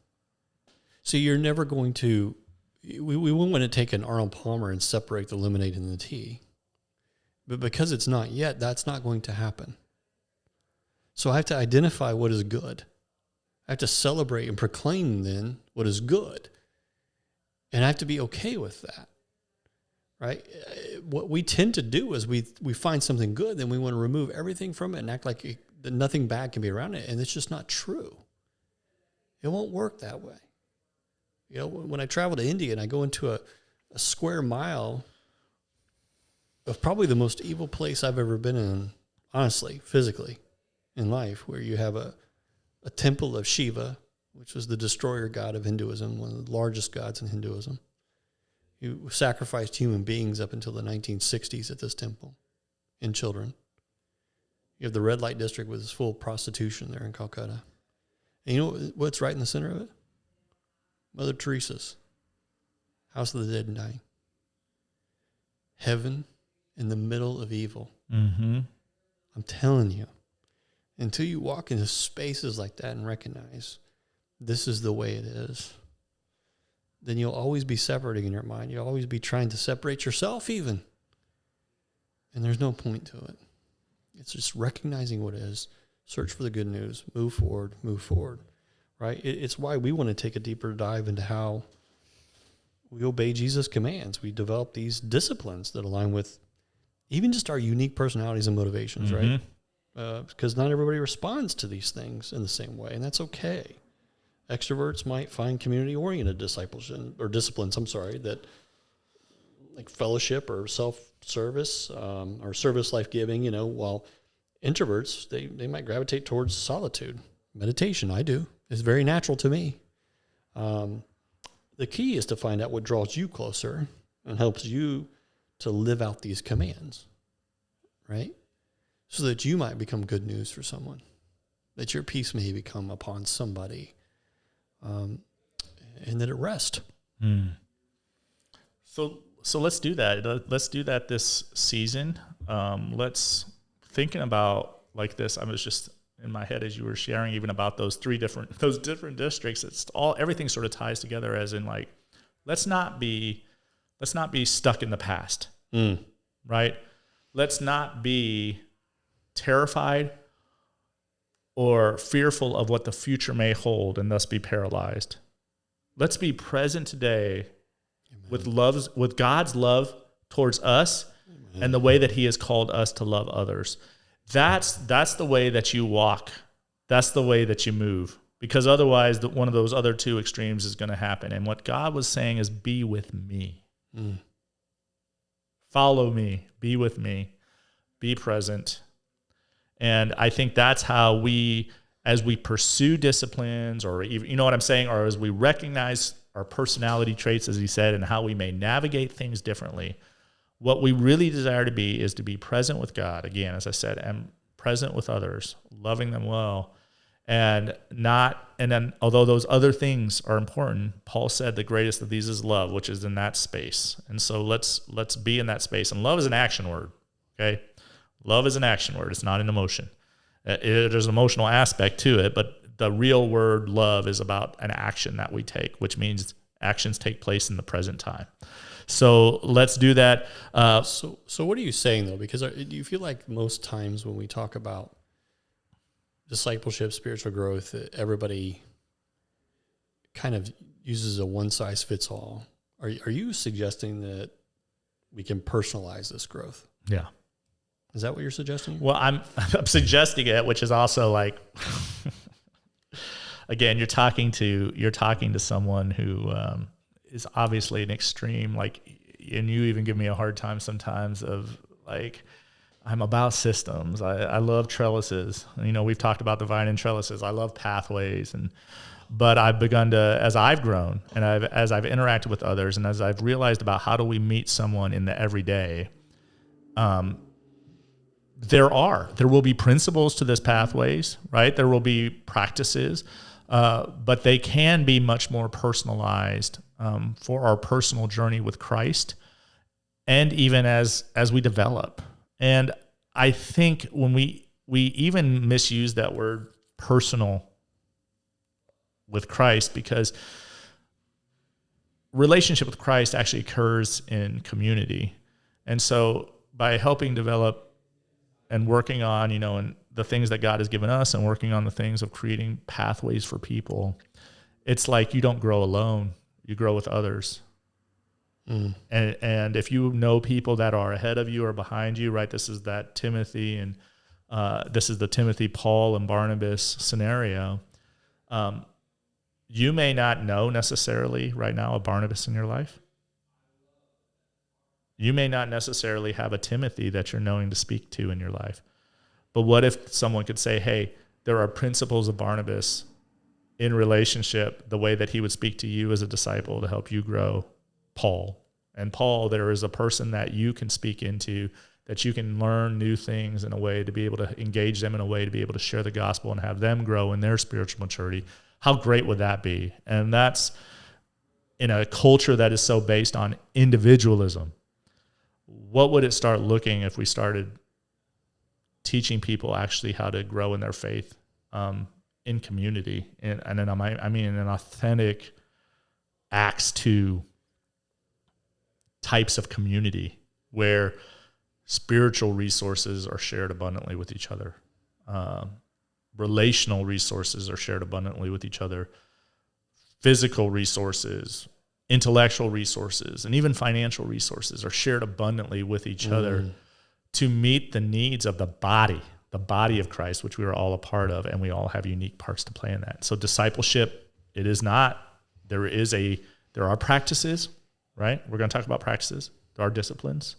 So you're never going to, we wouldn't want to take an Arnold Palmer and separate the lemonade and the tea. But because it's not yet, that's not going to happen. So I have to identify what is good. I have to celebrate and proclaim then what is good. And I have to be okay with that, right? What we tend to do is we find something good, then we want to remove everything from it and act like that nothing bad can be around it, and it's just not true. It won't work that way. You know, when I travel to India and I go into a square mile of probably the most evil place I've ever been in, honestly, physically, in life, where you have a temple of Shiva, which was the destroyer god of Hinduism, one of the largest gods in Hinduism. He sacrificed human beings up until the 1960s at this temple, and children. You have the red light district with its full prostitution there in Calcutta. And you know what's right in the center of it? Mother Teresa's House of the Dead and Dying. Heaven in the middle of evil. I'm telling you, until you walk into spaces like that and recognize this is the way it is, then you'll always be separating in your mind. You'll always be trying to separate yourself even. And there's no point to it. It's just recognizing what is, search for the good news, move forward, right? It's why we want to take a deeper dive into how we obey Jesus' commands. We develop these disciplines that align with even just our unique personalities and motivations, right? Because not everybody responds to these things in the same way, and that's okay. Extroverts might find community-oriented discipleship or disciplines, that like fellowship or self-service or service life-giving, while introverts, they might gravitate towards solitude. Meditation, I do. It's very natural to me. The key is to find out what draws you closer and helps you to live out these commands, right? So that you might become good news for someone, that your peace may become upon somebody, and that it rest. So let's do that. Let's do that this season. Let's thinking about like this. I was just in my head as you were sharing even about those different districts. It's everything sort of ties together as in like, let's not be stuck in the past, right? Let's not be terrified or fearful of what the future may hold and thus be paralyzed. Let's be present today. Amen. with God's love towards us. Amen. And the way that he has called us to love others. That's the way that you walk. That's the way that you move. Because otherwise, one of those other two extremes is going to happen. And what God was saying is, be with me. Follow me. Be with me. Be present. And I think that's how as we pursue disciplines, or even, you know what I'm saying, or as we recognize our personality traits, as he said, and how we may navigate things differently, what we really desire to be is to be present with God, again, as I said, and present with others, loving them well, and then although those other things are important, Paul said the greatest of these is love, which is in that space. And so let's be in that space. And love is an action word, okay? Love is an action word. It's not an emotion. There's an emotional aspect to it, but the real word love is about an action that we take, which means actions take place in the present time. So let's do that. So what are you saying, though? Because do you feel like most times when we talk about discipleship, spiritual growth, everybody kind of uses a one-size-fits-all? Are you suggesting that we can personalize this growth? Yeah. Is that what you're suggesting? Well, I'm suggesting it, which is also like, again, you're talking to someone who is obviously an extreme, like, and you even give me a hard time sometimes of like, I'm about systems. I love trellises. We've talked about the vine and trellises. I love pathways, but I've begun to, as I've grown and as I've interacted with others, and as I've realized about how do we meet someone in the everyday, there will be principles to this pathways, right? There will be practices, but they can be much more personalized for our personal journey with Christ, and even as we develop. And I think when we even misuse that word personal with Christ, because relationship with Christ actually occurs in community. And so by helping develop and working on, and the things that God has given us, and working on the things of creating pathways for people, it's like you don't grow alone, you grow with others. And if you know people that are ahead of you or behind you, right? This is that Timothy, and this is the Timothy, Paul, and Barnabas scenario. You may not know necessarily right now a Barnabas in your life. You may not necessarily have a Timothy that you're knowing to speak to in your life. But what if someone could say, hey, there are principles of Barnabas in relationship, the way that he would speak to you as a disciple to help you grow, Paul. And Paul, there is a person that you can speak into, that you can learn new things in a way to be able to engage them in a way to be able to share the gospel and have them grow in their spiritual maturity. How great would that be? And that's in a culture that is so based on individualism. What would it start looking if we started teaching people actually how to grow in their faith in community? And then I mean in an authentic Acts 2 types of community where spiritual resources are shared abundantly with each other. Relational resources are shared abundantly with each other. Physical resources, intellectual resources and even financial resources are shared abundantly with each other to meet the needs of the body of Christ, which we are all a part of, and we all have unique parts to play in that. So discipleship, it is not, there are practices, right? We're going to talk about practices. There are disciplines.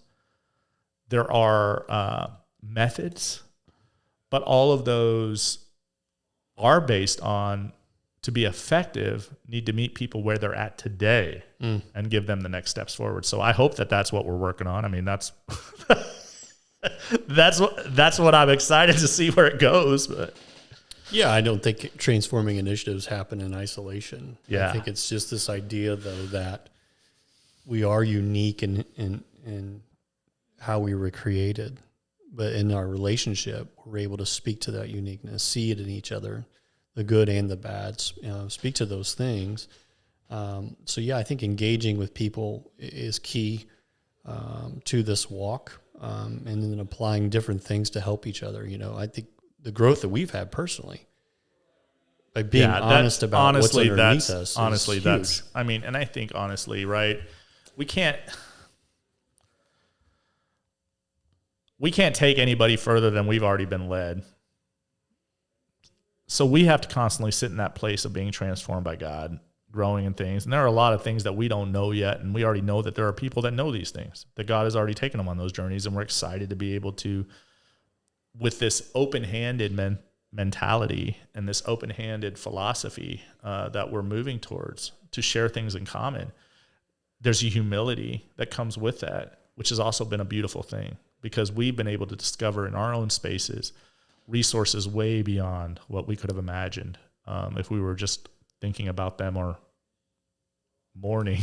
There are methods, but all of those are based on, to be effective, need to meet people where they're at today and give them the next steps forward. So I hope that that's what we're working on. I mean, that's that's what I'm excited to see where it goes. But yeah, I don't think transforming initiatives happen in isolation. Yeah. I think it's just this idea, though, that we are unique in how we were created, but in our relationship, we're able to speak to that uniqueness, see it in each other, the good and the bad, speak to those things. So yeah, I think engaging with people is key to this walk, and then applying different things to help each other. I think the growth that we've had personally by being honest about what's underneath us. Honestly, is that's huge. I mean, and I think honestly, right? We can't take anybody further than we've already been led. So we have to constantly sit in that place of being transformed by God, growing in things. And there are a lot of things that we don't know yet. And we already know that there are people that know these things, that God has already taken them on those journeys. And we're excited to be able to, with this open-handed mentality and this open-handed philosophy that we're moving towards, to share things in common. There's a humility that comes with that, which has also been a beautiful thing, because we've been able to discover in our own spaces resources way beyond what we could have imagined if we were just thinking about them or mourning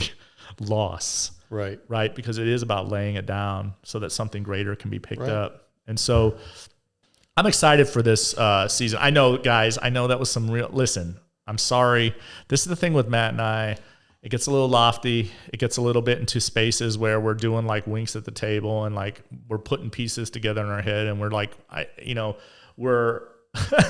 loss. Right? Because it is about laying it down so that something greater can be picked up. And so I'm excited for this season. I know, guys, that was some real, listen, I'm sorry. This is the thing with Matt and I. It gets a little lofty. It gets a little bit into spaces where we're doing like winks at the table and like we're putting pieces together in our head, and we're like, we're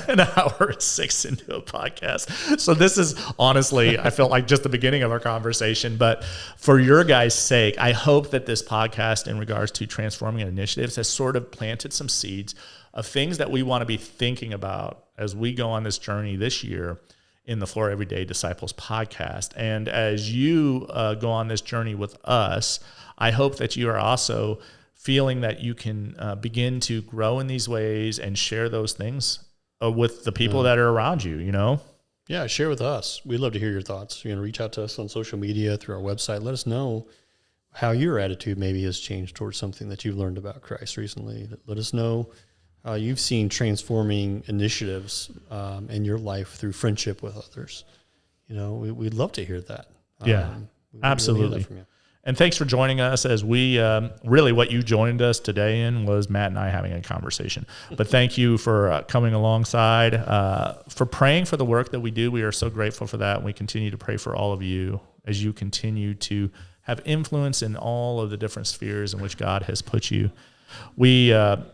an hour and 6 into a podcast. So this is honestly, I felt like just the beginning of our conversation. But for your guys' sake, I hope that this podcast in regards to transforming initiatives has sort of planted some seeds of things that we want to be thinking about as we go on this journey this year in the For Everyday Disciples podcast. And as you go on this journey with us, I hope that you are also feeling that you can begin to grow in these ways and share those things with the people that are around you, Yeah, share with us. We'd love to hear your thoughts. Reach out to us on social media, through our website. Let us know how your attitude maybe has changed towards something that you've learned about Christ recently. Let us know how you've seen transforming initiatives in your life through friendship with others. We'd love to hear that. Yeah, absolutely. And thanks for joining us as we, really what you joined us today in was Matt and I having a conversation. But thank you for coming alongside, for praying for the work that we do. We are so grateful for that. And we continue to pray for all of you as you continue to have influence in all of the different spheres in which God has put you. We don't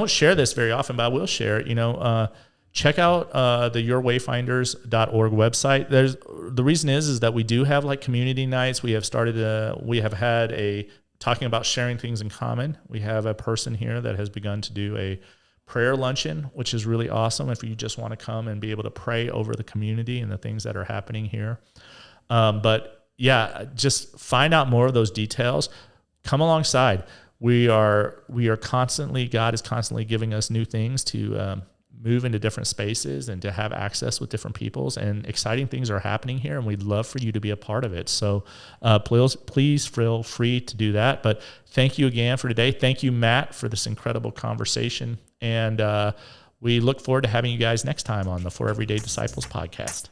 share this very often, but I will share it. Check out the yourwayfinders.org website. The reason is that we do have like community nights. We have had talking about sharing things in common. We have a person here that has begun to do a prayer luncheon, which is really awesome if you just want to come and be able to pray over the community and the things that are happening here. But yeah, just find out more of those details. Come alongside. We are constantly, God is constantly giving us new things to move into different spaces and to have access with different peoples, and exciting things are happening here, and we'd love for you to be a part of it. So please feel free to do that. But thank you again for today. Thank you, Matt, for this incredible conversation. And we look forward to having you guys next time on the For Everyday Disciples podcast.